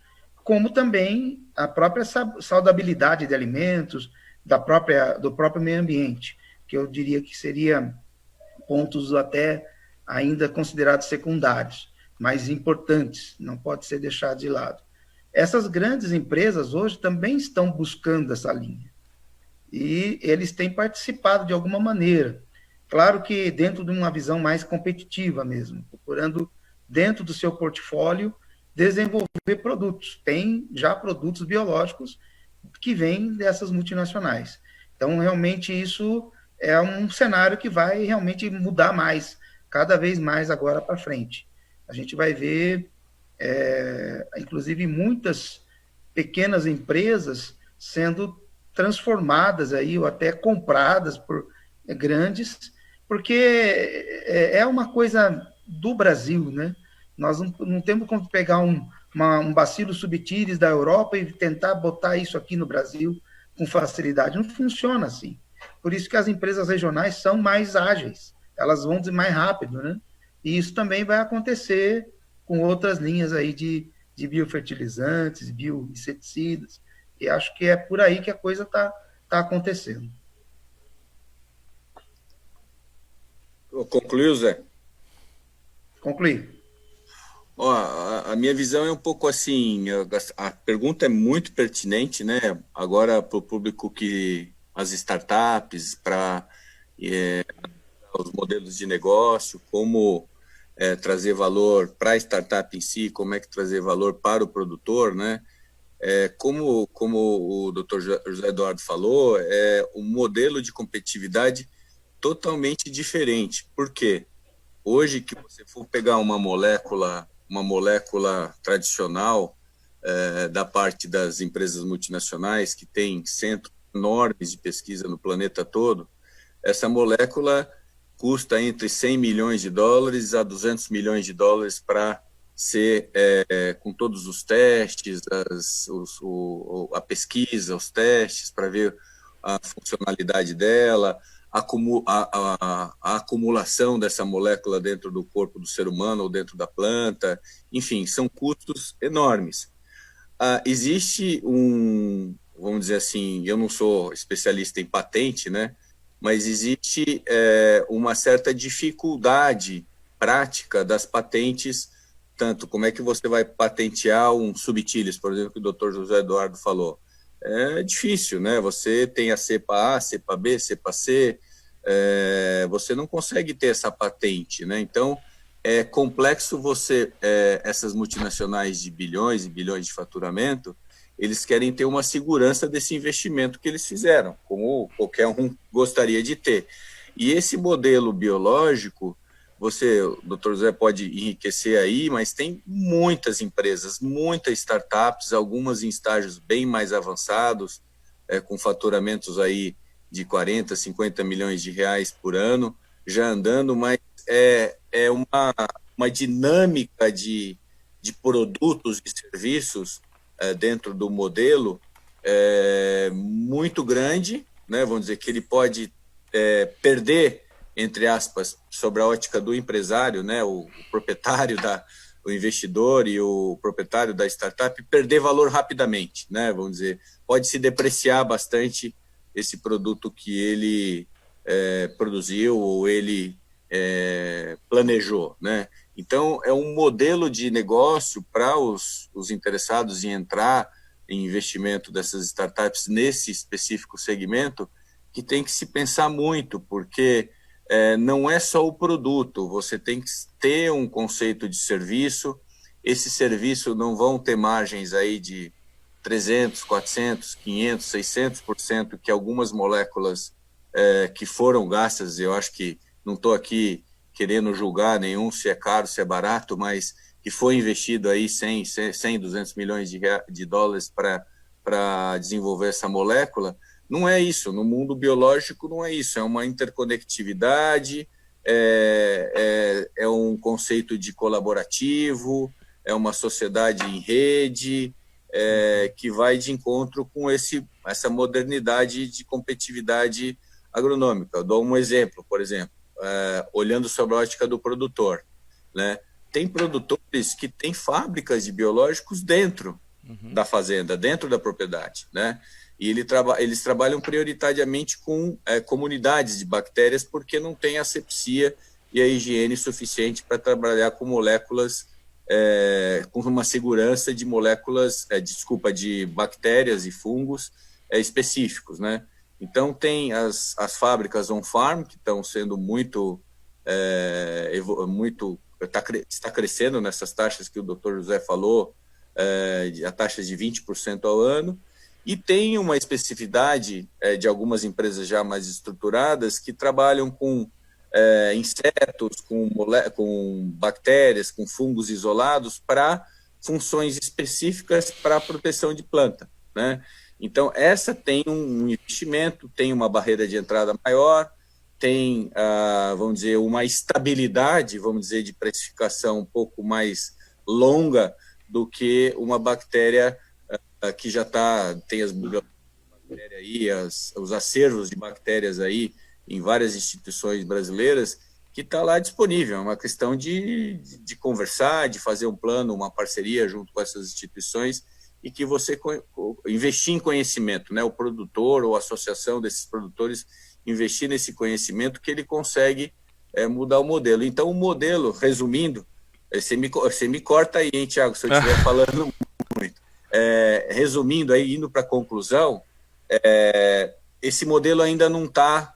[SPEAKER 3] como também a própria saudabilidade de alimentos, do próprio meio ambiente, que eu diria que seria pontos até ainda considerados secundários, mas importantes, não pode ser deixado de lado. Essas grandes empresas hoje também estão buscando essa linha, e eles têm participado de alguma maneira, claro que dentro de uma visão mais competitiva mesmo, procurando, dentro do seu portfólio, desenvolver produtos. Tem já produtos biológicos que vêm dessas multinacionais. Então, realmente, isso é um cenário que vai realmente mudar mais, cada vez mais agora para frente. A gente vai ver, inclusive, muitas pequenas empresas sendo transformadas aí, ou até compradas por grandes, porque é uma coisa do Brasil, né? Nós não temos como pegar um Bacillus subtilis da Europa e tentar botar isso aqui no Brasil com facilidade. Não funciona assim. Por isso que as empresas regionais são mais ágeis, elas vão mais rápido, né? E isso também vai acontecer com outras linhas aí de biofertilizantes, bioinseticidas, e acho que é por aí que a coisa está acontecendo.
[SPEAKER 2] Concluiu, Zé?
[SPEAKER 3] Concluí.
[SPEAKER 2] Ó, a minha visão é um pouco assim, a pergunta é muito pertinente, né? Agora para o público as startups, para os modelos de negócio, como trazer valor para a startup em si, como é que trazer valor para o produtor, né? Como o Dr. José Eduardo falou, é um modelo de competitividade totalmente diferente. Por quê? Hoje, que você for pegar uma molécula tradicional da parte das empresas multinacionais, que tem centros enormes de pesquisa no planeta todo, essa molécula custa entre 100 milhões de dólares a 200 milhões de dólares para ser com todos os testes, a pesquisa, os testes, para ver a funcionalidade dela, a acumulação dessa molécula dentro do corpo do ser humano ou dentro da planta, enfim, são custos enormes. Existe vamos dizer assim, eu não sou especialista em patente, né, mas existe uma certa dificuldade prática das patentes, tanto como é que você vai patentear um subtilis, por exemplo, que o Dr. José Eduardo falou. É difícil, né? Você tem a cepa A, cepa B, cepa C, você não consegue ter essa patente, né? Então, é complexo essas multinacionais de bilhões e bilhões de faturamento, eles querem ter uma segurança desse investimento que eles fizeram, como qualquer um gostaria de ter. E esse modelo biológico, o Dr. José pode enriquecer aí, mas tem muitas empresas, muitas startups, algumas em estágios bem mais avançados, com faturamentos aí de 40, 50 milhões de reais por ano, já andando, mas é uma dinâmica de produtos e serviços dentro do modelo muito grande, né? Vamos dizer que ele pode perder, entre aspas, sobre a ótica do empresário, né? O proprietário, o investidor e o proprietário da startup, perder valor rapidamente, né? Vamos dizer, pode se depreciar bastante esse produto que ele produziu ou ele planejou, né? Então, é um modelo de negócio para os interessados em entrar em investimento dessas startups nesse específico segmento, que tem que se pensar muito, porque não é só o produto, você tem que ter um conceito de serviço, esse serviço não vão ter margens aí de 300, 400, 500, 600%, que algumas moléculas que foram gastas, eu acho que não estou aqui querendo julgar nenhum se é caro, se é barato, mas que foi investido aí 100, 200 milhões de dólares para desenvolver essa molécula, não é isso. No mundo biológico não é isso, é uma interconectividade, é um conceito de colaborativo, é uma sociedade em rede, que vai de encontro com essa modernidade de competitividade agronômica. Eu dou um exemplo, por exemplo, olhando sobre a ótica do produtor, né? Tem produtores que têm fábricas de biológicos dentro da fazenda, dentro da propriedade, né? E eles trabalham prioritariamente com comunidades de bactérias porque não tem asepsia e a higiene suficiente para trabalhar com moléculas, com uma segurança de moléculas, de bactérias e fungos específicos, né? Então, tem as fábricas on-farm, que estão sendo está crescendo nessas taxas que o Dr. José falou, a taxas de 20% ao ano, e tem uma especificidade de algumas empresas já mais estruturadas que trabalham com insetos, com bactérias, com fungos isolados para funções específicas para a proteção de planta, né? Então, essa tem um investimento, tem uma barreira de entrada maior, tem, vamos dizer, uma estabilidade, vamos dizer, de precificação um pouco mais longa do que uma bactéria que já tem as bactérias aí, os acervos de bactérias aí em várias instituições brasileiras, que está lá disponível. É uma questão de conversar, de fazer um plano, uma parceria junto com essas instituições, e que você investir em conhecimento, né? O produtor ou a associação desses produtores investir nesse conhecimento que ele consegue mudar o modelo. Então, o modelo, resumindo, você me corta aí, hein, Thiago, se eu estiver falando muito. Resumindo aí, indo para a conclusão, esse modelo ainda não está,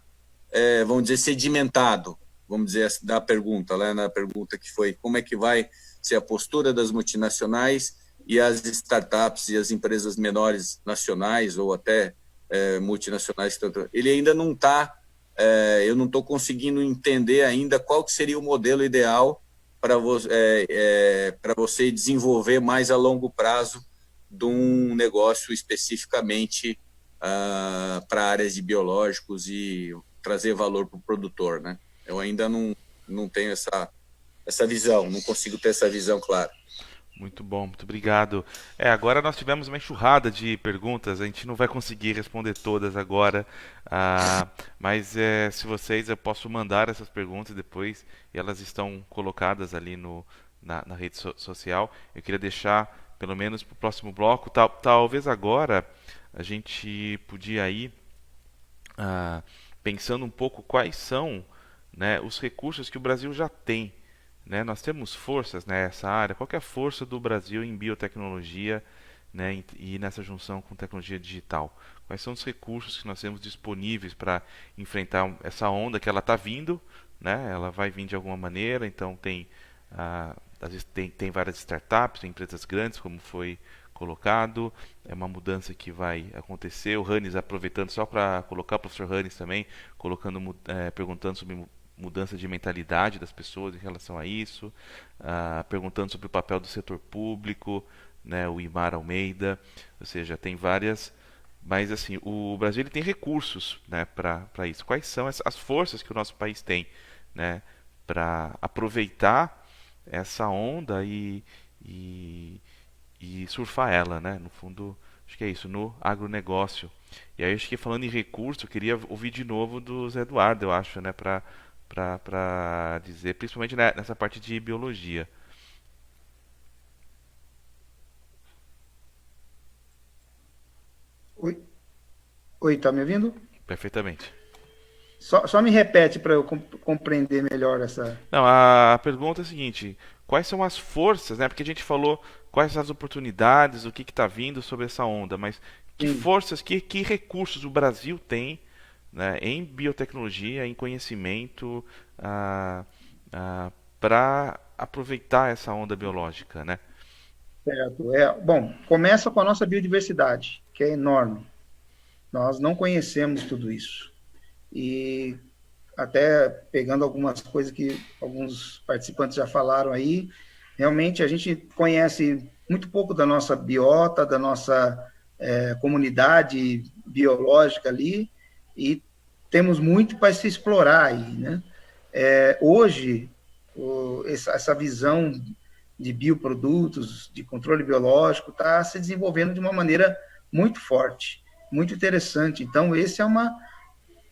[SPEAKER 2] vamos dizer, sedimentado, vamos dizer, da pergunta, lá na pergunta que foi como é que vai ser a postura das multinacionais e as startups e as empresas menores nacionais ou até multinacionais. Ele ainda não está, eu não estou conseguindo entender ainda qual que seria o modelo ideal para você desenvolver mais a longo prazo de um negócio especificamente para áreas de biológicos e trazer valor para o produtor, né? Eu ainda não tenho essa visão, não consigo ter essa visão clara.
[SPEAKER 1] Muito bom, muito obrigado. Agora nós tivemos uma enxurrada de perguntas, a gente não vai conseguir responder todas agora, mas se vocês, eu posso mandar essas perguntas depois, e elas estão colocadas ali na rede social. Eu queria deixar, pelo menos para o próximo bloco, talvez agora a gente podia ir pensando um pouco quais são, né, os recursos que o Brasil já tem. Né? Nós temos forças nessa área. Qual que é a força do Brasil em biotecnologia, né, e nessa junção com tecnologia digital? Quais são os recursos que nós temos disponíveis para enfrentar essa onda que ela está vindo, né? Ela vai vir de alguma maneira, então às vezes tem várias startups, tem empresas grandes, como foi colocado, é uma mudança que vai acontecer. O Hannes, aproveitando só para colocar, o professor Hannes também, perguntando sobre mudança de mentalidade das pessoas em relação a isso, perguntando sobre o papel do setor público, né, o Imar Almeida, ou seja, tem várias, mas assim, o Brasil ele tem recursos, né, para isso. Quais são as forças que o nosso país tem, né, para aproveitar essa onda e surfar ela, né? No fundo, acho que é isso, no agronegócio. E aí, acho que falando em recurso, eu queria ouvir de novo do Zé Eduardo, eu acho, né, para dizer, principalmente nessa parte de biologia.
[SPEAKER 3] Oi, tá me ouvindo?
[SPEAKER 1] Perfeitamente.
[SPEAKER 3] Só me repete para eu compreender melhor essa.
[SPEAKER 1] Não, a pergunta é a seguinte: quais são as forças, né? Porque a gente falou quais são as oportunidades, o que está vindo sobre essa onda, mas que
[SPEAKER 3] Sim.
[SPEAKER 1] forças, que recursos o Brasil tem, né, em biotecnologia, em conhecimento, para aproveitar essa onda biológica, né?
[SPEAKER 3] Certo. Bom, começa com a nossa biodiversidade, que é enorme. Nós não conhecemos tudo isso. E até pegando algumas coisas que alguns participantes já falaram aí, realmente a gente conhece muito pouco da nossa biota, da nossa comunidade biológica ali, e temos muito para se explorar aí, né? Hoje, essa visão de bioprodutos, de controle biológico, está se desenvolvendo de uma maneira muito forte, muito interessante. Então,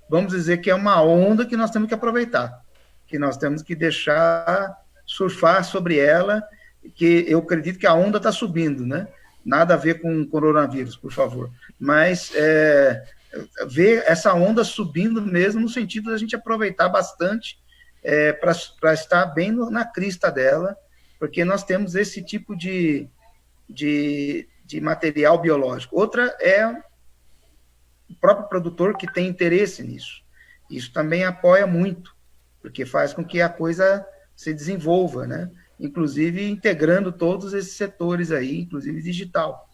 [SPEAKER 3] vamos dizer que é uma onda que nós temos que aproveitar, que nós temos que deixar surfar sobre ela, que eu acredito que a onda está subindo, né? Nada a ver com coronavírus, por favor. Mas ver essa onda subindo mesmo, no sentido da gente aproveitar bastante para estar bem na crista dela, porque nós temos esse tipo de material biológico. Outra é o próprio produtor que tem interesse nisso. Isso também apoia muito, porque faz com que a coisa se desenvolva, né? Inclusive integrando todos esses setores aí, inclusive digital.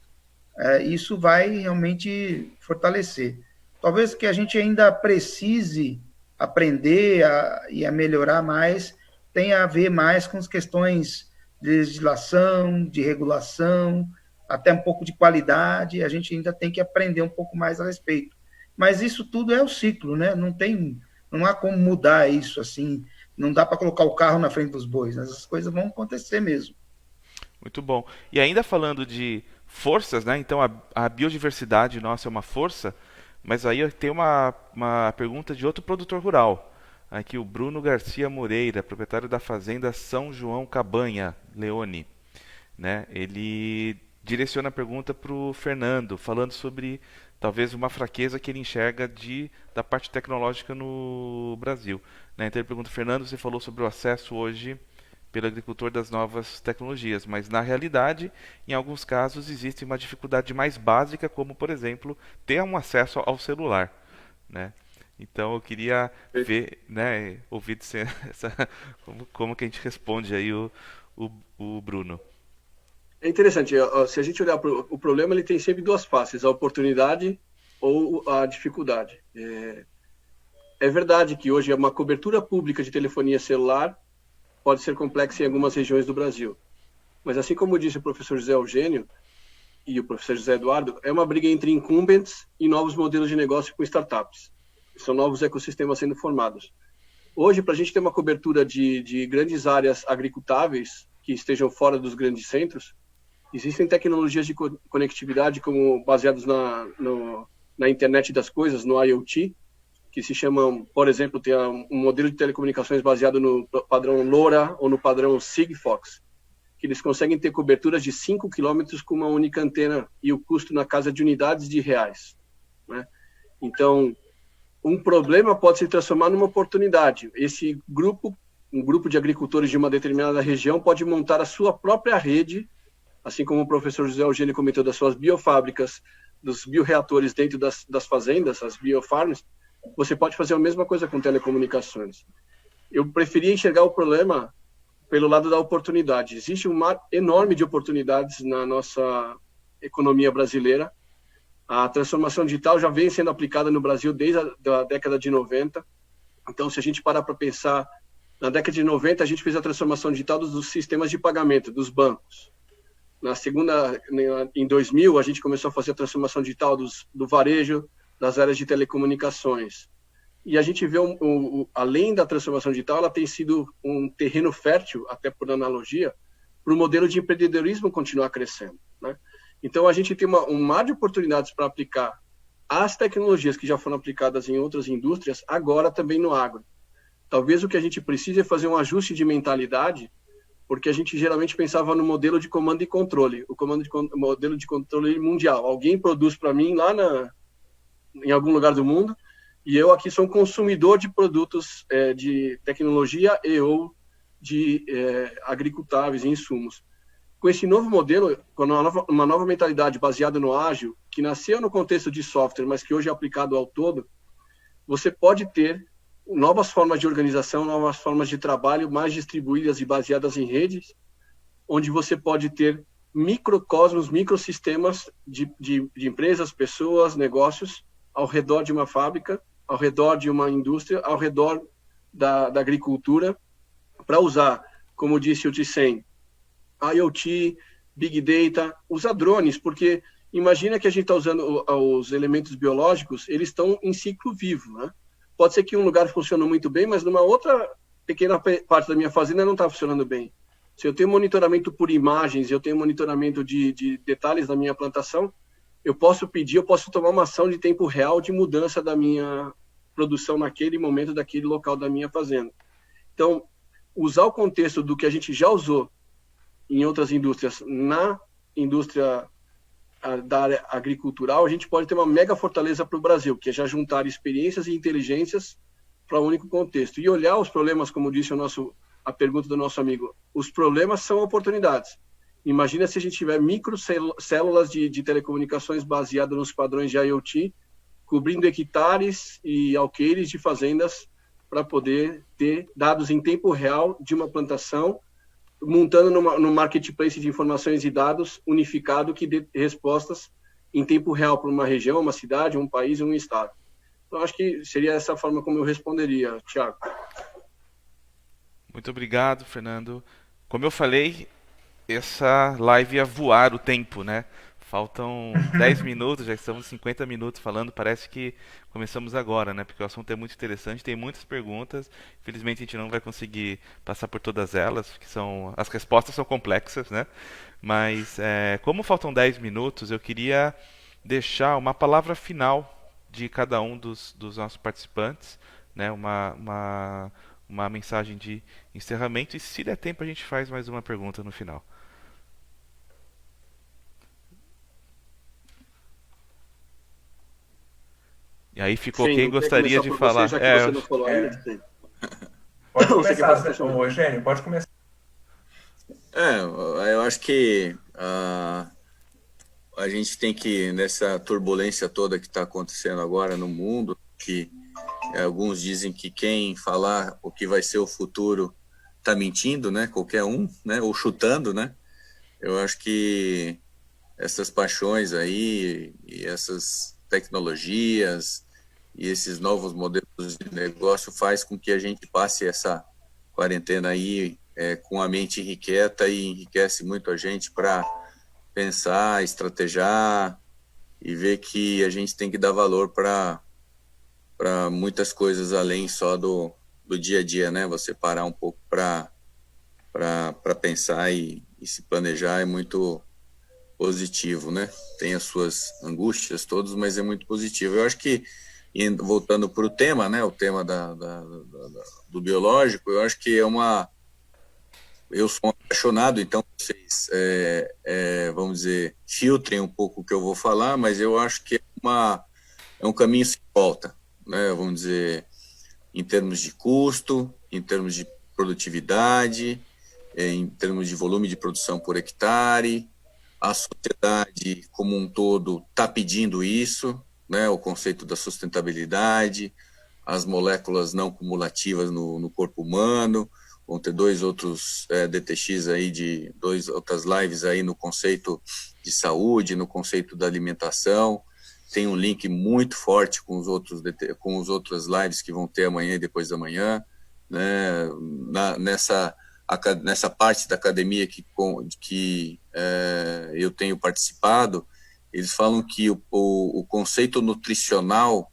[SPEAKER 3] Isso vai realmente fortalecer. Talvez que a gente ainda precise aprender e a melhorar mais tenha a ver mais com as questões de legislação, de regulação, até um pouco de qualidade, a gente ainda tem que aprender um pouco mais a respeito. Mas isso tudo é o ciclo, né? Não há como mudar isso assim, não dá para colocar o carro na frente dos bois, né? Essas coisas vão acontecer mesmo.
[SPEAKER 1] Muito bom. E ainda falando de forças, né? Então a biodiversidade nossa é uma força, mas aí eu tenho uma pergunta de outro produtor rural. Aqui o Bruno Garcia Moreira, proprietário da fazenda São João Cabanha, Leone, né? Ele direciona a pergunta para o Fernando, falando sobre talvez uma fraqueza que ele enxerga da parte tecnológica no Brasil, né? Então ele pergunta: Fernando, você falou sobre o acesso hoje pelo agricultor das novas tecnologias, mas na realidade, em alguns casos, existe uma dificuldade mais básica, como, por exemplo, ter um acesso ao celular, né? Então eu queria ver, né, ouvir de você como que a gente responde aí o Bruno.
[SPEAKER 4] É interessante, se a gente olhar para o problema, ele tem sempre duas faces, a oportunidade ou a dificuldade. É verdade que hoje uma cobertura pública de telefonia celular pode ser complexa em algumas regiões do Brasil. Mas assim como disse o professor José Eugênio e o professor José Eduardo, é uma briga entre incumbents e novos modelos de negócio com startups. São novos ecossistemas sendo formados. Hoje, para a gente ter uma cobertura de grandes áreas agricultáveis que estejam fora dos grandes centros, existem tecnologias de conectividade como baseadas na internet das coisas, no IoT, que se chamam, por exemplo, tem um modelo de telecomunicações baseado no padrão LoRa ou no padrão Sigfox, que eles conseguem ter coberturas de 5 quilômetros com uma única antena e o custo na casa de unidades de reais, né? Então, um problema pode se transformar numa oportunidade. Esse grupo, um grupo de agricultores de uma determinada região pode montar a sua própria rede, assim como o professor José Eugênio comentou das suas biofábricas, dos bioreatores dentro das fazendas, as biofarms. Você pode fazer a mesma coisa com telecomunicações. Eu preferia enxergar o problema pelo lado da oportunidade. Existe um mar enorme de oportunidades na nossa economia brasileira. A transformação digital já vem sendo aplicada no Brasil desde a década de 90. Então, se a gente parar para pensar, na década de 90 a gente fez a transformação digital dos sistemas de pagamento, dos bancos. Em 2000, a gente começou a fazer a transformação digital do varejo, das áreas de telecomunicações. E a gente vê, além da transformação digital, ela tem sido um terreno fértil, até por analogia, para o modelo de empreendedorismo continuar crescendo, né? Então, a gente tem um mar de oportunidades para aplicar as tecnologias que já foram aplicadas em outras indústrias, agora também no agro. Talvez o que a gente precise é fazer um ajuste de mentalidade, porque a gente geralmente pensava no modelo de comando e controle, modelo de controle mundial. Alguém produz para mim lá em algum lugar do mundo, e eu aqui sou um consumidor de produtos de tecnologia e ou de agricultáveis e insumos. Com esse novo modelo, com uma nova mentalidade baseada no ágil, que nasceu no contexto de software, mas que hoje é aplicado ao todo, você pode ter novas formas de organização, novas formas de trabalho mais distribuídas e baseadas em redes, onde você pode ter microcosmos, microsistemas de empresas, pessoas, negócios ao redor de uma fábrica, ao redor de uma indústria, ao redor da agricultura, para usar, como disse o Thyssen, IoT, Big Data, usar drones, porque imagina que a gente está usando os elementos biológicos, eles estão em ciclo vivo, né? Pode ser que um lugar funcione muito bem, mas numa outra pequena parte da minha fazenda não está funcionando bem. Se eu tenho monitoramento por imagens, eu tenho monitoramento de detalhes da minha plantação, eu posso tomar uma ação de tempo real de mudança da minha produção naquele momento, daquele local da minha fazenda. Então, usar o contexto do que a gente já usou em outras indústrias, na indústria da área agricultural, a gente pode ter uma mega fortaleza para o Brasil, que é já juntar experiências e inteligências para um único contexto. E olhar os problemas, como disse a pergunta do nosso amigo, os problemas são oportunidades. Imagina se a gente tiver microcélulas de telecomunicações baseadas nos padrões de IoT, cobrindo hectares e alqueires de fazendas para poder ter dados em tempo real de uma plantação, montando no marketplace de informações e dados unificado que dê respostas em tempo real para uma região, uma cidade, um país e um estado. Então, acho que seria essa forma como eu responderia, Thiago.
[SPEAKER 1] Muito obrigado, Fernando. Como eu falei, essa live ia voar o tempo, né? Faltam 10 minutos, já estamos 50 minutos falando, parece que começamos agora, né? Porque o assunto é muito interessante, tem muitas perguntas. Infelizmente a gente não vai conseguir passar por todas elas, porque as respostas são complexas, né? Mas como faltam 10 minutos, eu queria deixar uma palavra final de cada um dos nossos participantes, né? Uma mensagem de encerramento, e se der tempo a gente faz mais uma pergunta no final. E aí ficou quem gostaria de falar.
[SPEAKER 4] Você, já que você não falou ainda.
[SPEAKER 5] Pode começar, Eugênio, pode começar.
[SPEAKER 2] Eu acho que a gente tem que, nessa turbulência toda que está acontecendo agora no mundo, que alguns dizem que quem falar o que vai ser o futuro está mentindo, né? Qualquer um, né? Ou chutando, né? Eu acho que essas paixões aí e essas tecnologias e esses novos modelos de negócio faz com que a gente passe essa quarentena aí com a mente irrequieta, e enriquece muito a gente para pensar, estrategiar e ver que a gente tem que dar valor para muitas coisas além só do do dia a dia, né? Você parar um pouco para pensar e se planejar é muito positivo, né? Tem as suas angústias todas, mas é muito positivo. Eu acho que, voltando para o tema, né? O tema do biológico, eu acho que eu sou um apaixonado, então vocês, vamos dizer, filtrem um pouco o que eu vou falar, mas eu acho que é um caminho sem volta, né? Vamos dizer, em termos de custo, em termos de produtividade, em termos de volume de produção por hectare. A sociedade como um todo está pedindo isso, né? O conceito da sustentabilidade, as moléculas não cumulativas no corpo humano. Vão ter 2 outros DTX aí, 2 outras lives aí no conceito de saúde, no conceito da alimentação. Tem um link muito forte com os outras lives que vão ter amanhã e depois da manhã, né? Nessa parte da academia que eu tenho participado, eles falam que o conceito nutricional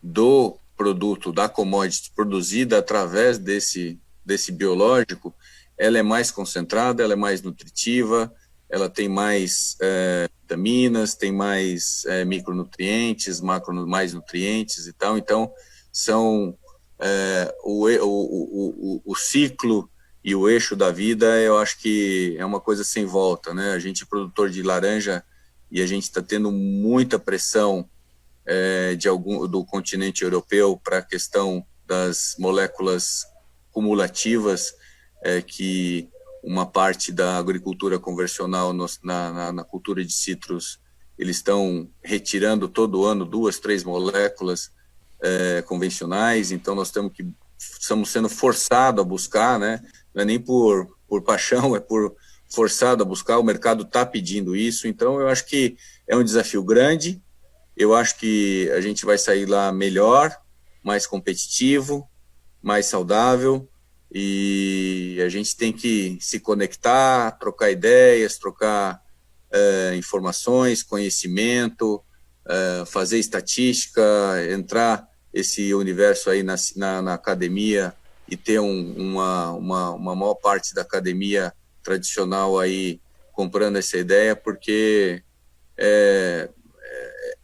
[SPEAKER 2] do produto, da commodity produzida através desse biológico, ela é mais concentrada, ela é mais nutritiva, ela tem mais vitaminas, tem mais micronutrientes, mais nutrientes e tal. Então, são o ciclo e o eixo da vida, eu acho que é uma coisa sem volta, né? A gente é produtor de laranja e a gente está tendo muita pressão do continente europeu para a questão das moléculas cumulativas, que uma parte da agricultura convencional na cultura de citros, eles estão retirando todo ano 2, 3 moléculas convencionais, então nós estamos sendo forçados a buscar, né? Não é nem por paixão, é por forçado a buscar, o mercado está pedindo isso, então eu acho que é um desafio grande, eu acho que a gente vai sair lá melhor, mais competitivo, mais saudável, e a gente tem que se conectar, trocar ideias, trocar informações, conhecimento, fazer estatística, entrar esse universo aí na academia e ter uma maior parte da academia tradicional aí comprando essa ideia, porque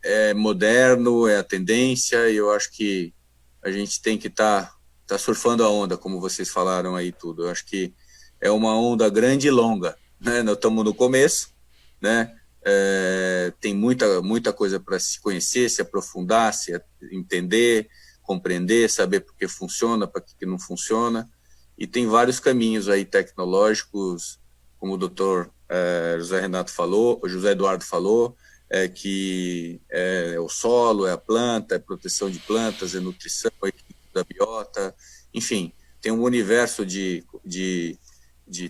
[SPEAKER 2] é moderno, é a tendência, e eu acho que a gente tem que estar surfando a onda, como vocês falaram aí tudo. Eu acho que é uma onda grande e longa, né? Nós estamos no começo, né? Tem muita coisa para se conhecer, se aprofundar, se entender, compreender, saber por que funciona, para que não funciona, e tem vários caminhos aí tecnológicos, como o doutor José Eduardo falou, que é o solo, é a planta, é proteção de plantas, é nutrição, é equilíbrio da biota, enfim, tem um universo de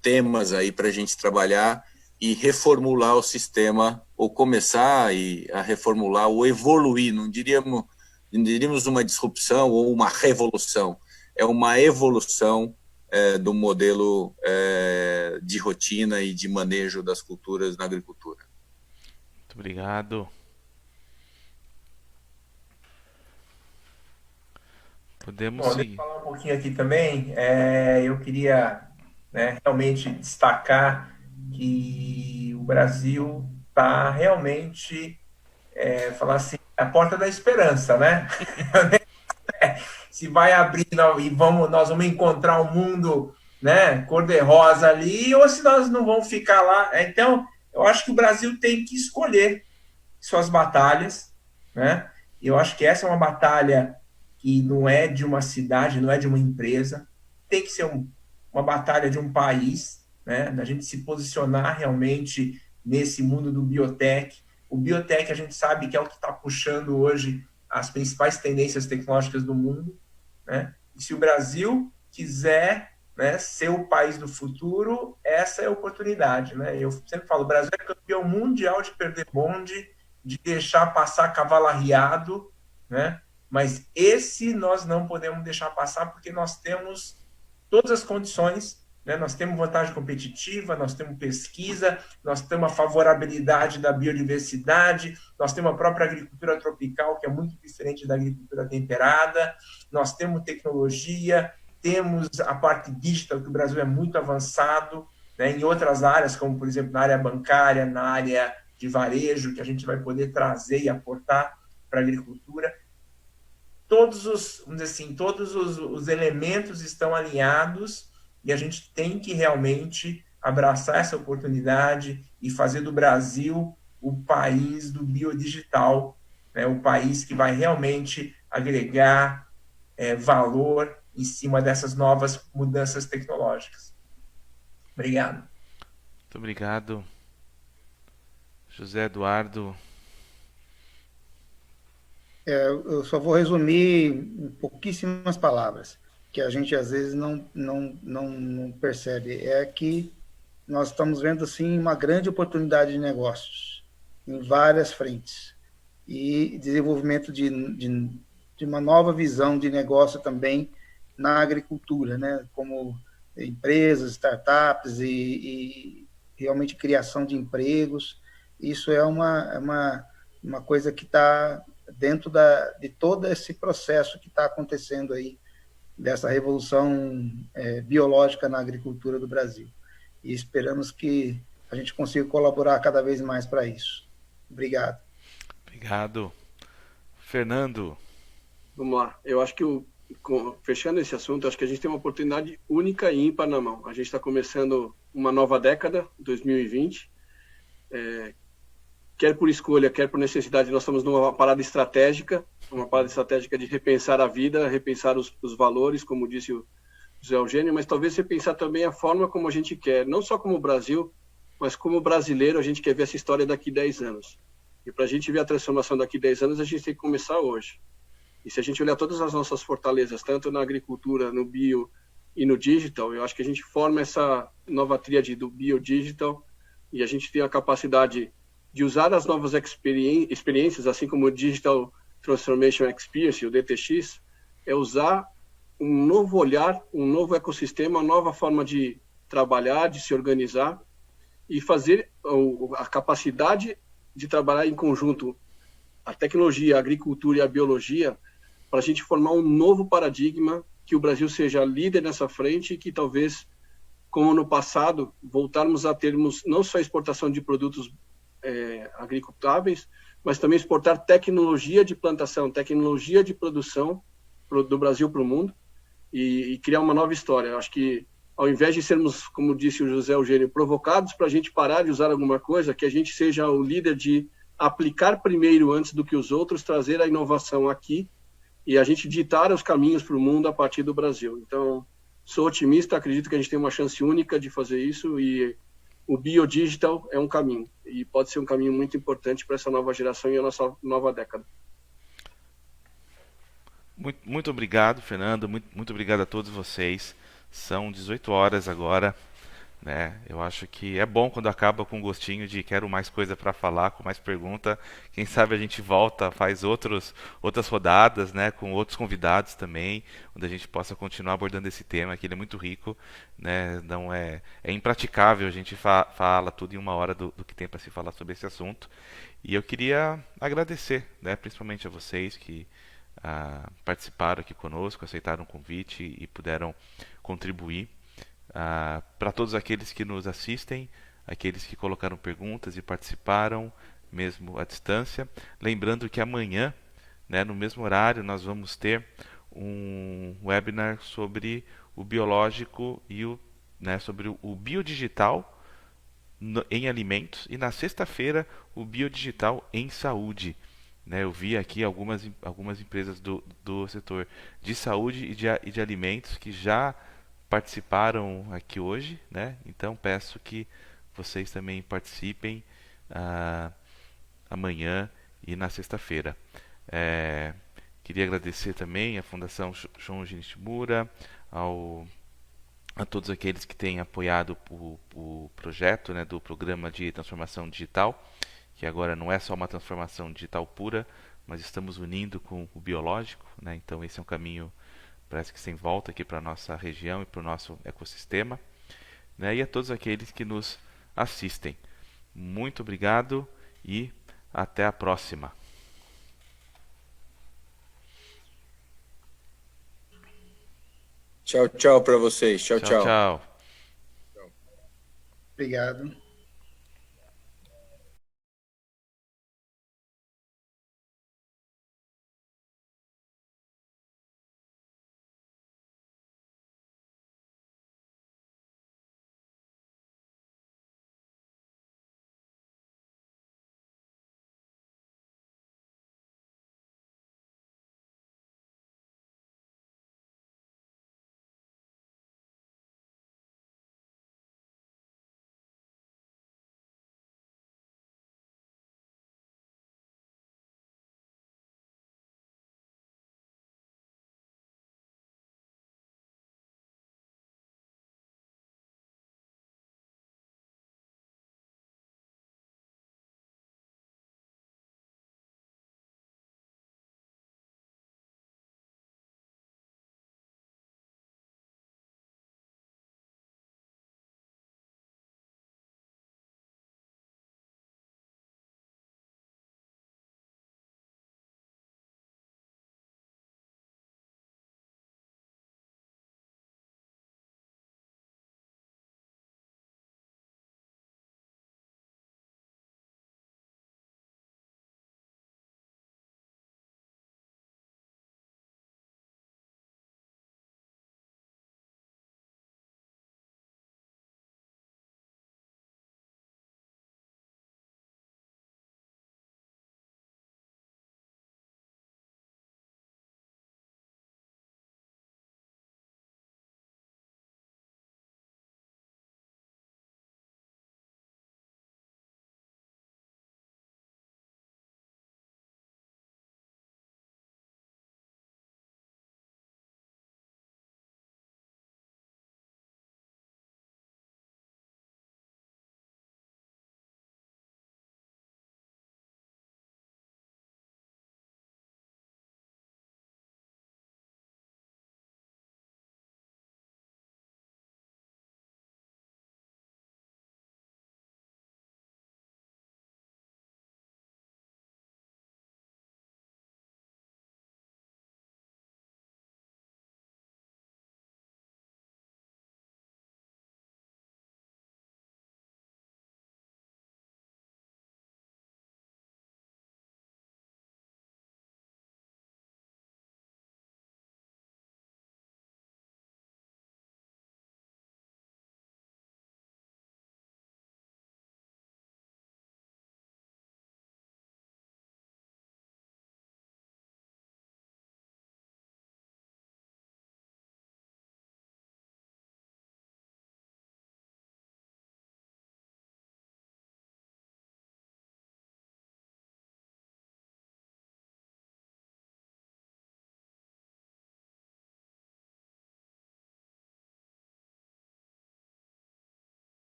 [SPEAKER 2] temas aí para a gente trabalhar e reformular o sistema, ou começar a reformular, ou evoluir, não diríamos uma disrupção ou uma revolução, é uma evolução do modelo de rotina e de manejo das culturas na agricultura.
[SPEAKER 1] Muito obrigado. Podemos
[SPEAKER 5] Bom, deixa eu falar um pouquinho aqui também. Eu queria, né, realmente destacar que o Brasil está realmente, falar assim, a porta da esperança, né? Se vai abrir e nós vamos encontrar um mundo, né, cor-de-rosa ali, ou se nós não vamos ficar lá. Então, eu acho que o Brasil tem que escolher suas batalhas, né? Eu acho que essa é uma batalha que não é de uma cidade, não é de uma empresa, tem que ser uma batalha de um país, né? Da gente se posicionar realmente nesse mundo do biotech. O biotech a gente sabe que é o que está puxando hoje as principais tendências tecnológicas do mundo, né? E se o Brasil quiser, né, ser o país do futuro, essa é a oportunidade, né? Eu sempre falo, o Brasil é campeão mundial de perder bonde, de deixar passar cavalo arriado, né? Mas esse nós não podemos deixar passar, porque nós temos todas as condições, né? Nós temos vantagem competitiva, nós temos pesquisa, nós temos a favorabilidade da biodiversidade, nós temos a própria agricultura tropical, que é muito diferente da agricultura temperada, nós temos tecnologia, temos a parte digital, que o Brasil é muito avançado, né, em outras áreas, como, por exemplo, na área bancária, na área de varejo, que a gente vai poder trazer e aportar para a agricultura. Todos os, vamos dizer assim, todos os elementos estão alinhados e a gente tem que realmente abraçar essa oportunidade e fazer do Brasil o país do biodigital, né, o país que vai realmente agregar valor em cima dessas novas mudanças tecnológicas. Obrigado.
[SPEAKER 1] Muito obrigado, José Eduardo.
[SPEAKER 3] Eu só vou resumir em pouquíssimas palavras, que a gente às vezes não percebe. É que nós estamos vendo assim uma grande oportunidade de negócios em várias frentes e desenvolvimento de uma nova visão de negócio também na agricultura, né? Como empresas, startups e realmente criação de empregos. Isso é uma coisa que está dentro de todo esse processo que está acontecendo aí, dessa revolução biológica na agricultura do Brasil. E esperamos que a gente consiga colaborar cada vez mais para isso. Obrigado.
[SPEAKER 1] Obrigado. Fernando.
[SPEAKER 4] Vamos lá. Eu acho que, fechando esse assunto, acho que a gente tem uma oportunidade única e ímpar na mão. A gente está começando uma nova década, 2020. Quer por escolha, quer por necessidade, nós estamos numa parada estratégica de repensar a vida, repensar os valores, como disse o José Eugênio, mas talvez repensar também a forma como a gente quer, não só como Brasil, mas como brasileiro, a gente quer ver essa história daqui 10 anos. E para a gente ver a transformação daqui 10 anos, a gente tem que começar hoje. E se a gente olhar todas as nossas fortalezas, tanto na agricultura, no bio e no digital, eu acho que a gente forma essa nova tríade do bio-digital e a gente tem a capacidade de usar as novas experiências, assim como o Digital Transformation Experience, o DTX, é usar um novo olhar, um novo ecossistema, uma nova forma de trabalhar, de se organizar e fazer a capacidade de trabalhar em conjunto a tecnologia, a agricultura e a biologia para a gente formar um novo paradigma, que o Brasil seja líder nessa frente e que talvez, como no passado, voltarmos a termos não só exportação de produtos agricultáveis, mas também exportar tecnologia de plantação, tecnologia de produção do Brasil para o mundo e criar uma nova história. Eu acho que, ao invés de sermos, como disse o José Eugênio, provocados para a gente parar de usar alguma coisa, que a gente seja o líder de aplicar primeiro antes do que os outros, trazer a inovação aqui e a gente ditar os caminhos para o mundo a partir do Brasil. Então, sou otimista, acredito que a gente tem uma chance única de fazer isso e o biodigital é um caminho e pode ser um caminho muito importante para essa nova geração e a nossa nova década.
[SPEAKER 1] Muito obrigado, Fernando. Muito obrigado a todos vocês. São 18 horas agora, né? Eu acho que é bom quando acaba com um gostinho de quero mais coisa para falar, com mais pergunta. Quem sabe a gente volta, faz outras rodadas, né, com outros convidados também, onde a gente possa continuar abordando esse tema, que ele é muito rico, né? Não é impraticável a gente fala tudo em uma hora do que tem para se falar sobre esse assunto. E eu queria agradecer, né, principalmente a vocês que participaram aqui conosco, aceitaram o convite e puderam contribuir. Para todos aqueles que nos assistem, aqueles que colocaram perguntas e participaram, mesmo à distância. Lembrando que amanhã, né, no mesmo horário, nós vamos ter um webinar sobre o biológico e sobre o biodigital em alimentos e na sexta-feira o biodigital em saúde. Né, eu vi aqui algumas empresas do setor de saúde e de alimentos que já participaram aqui hoje, né? Então peço que vocês também participem amanhã e na sexta-feira. Queria agradecer também à Fundação Shunji Nishimura, a todos aqueles que têm apoiado o projeto, né, do programa de transformação digital, que agora não é só uma transformação digital pura, mas estamos unindo com o biológico, né? Então esse é um caminho, parece que sem volta aqui para a nossa região e para o nosso ecossistema, né? E a todos aqueles que nos assistem. Muito obrigado e até a próxima.
[SPEAKER 2] Tchau, tchau para vocês. Tchau,
[SPEAKER 1] Tchau,
[SPEAKER 2] tchau.
[SPEAKER 1] tchau.
[SPEAKER 3] Obrigado.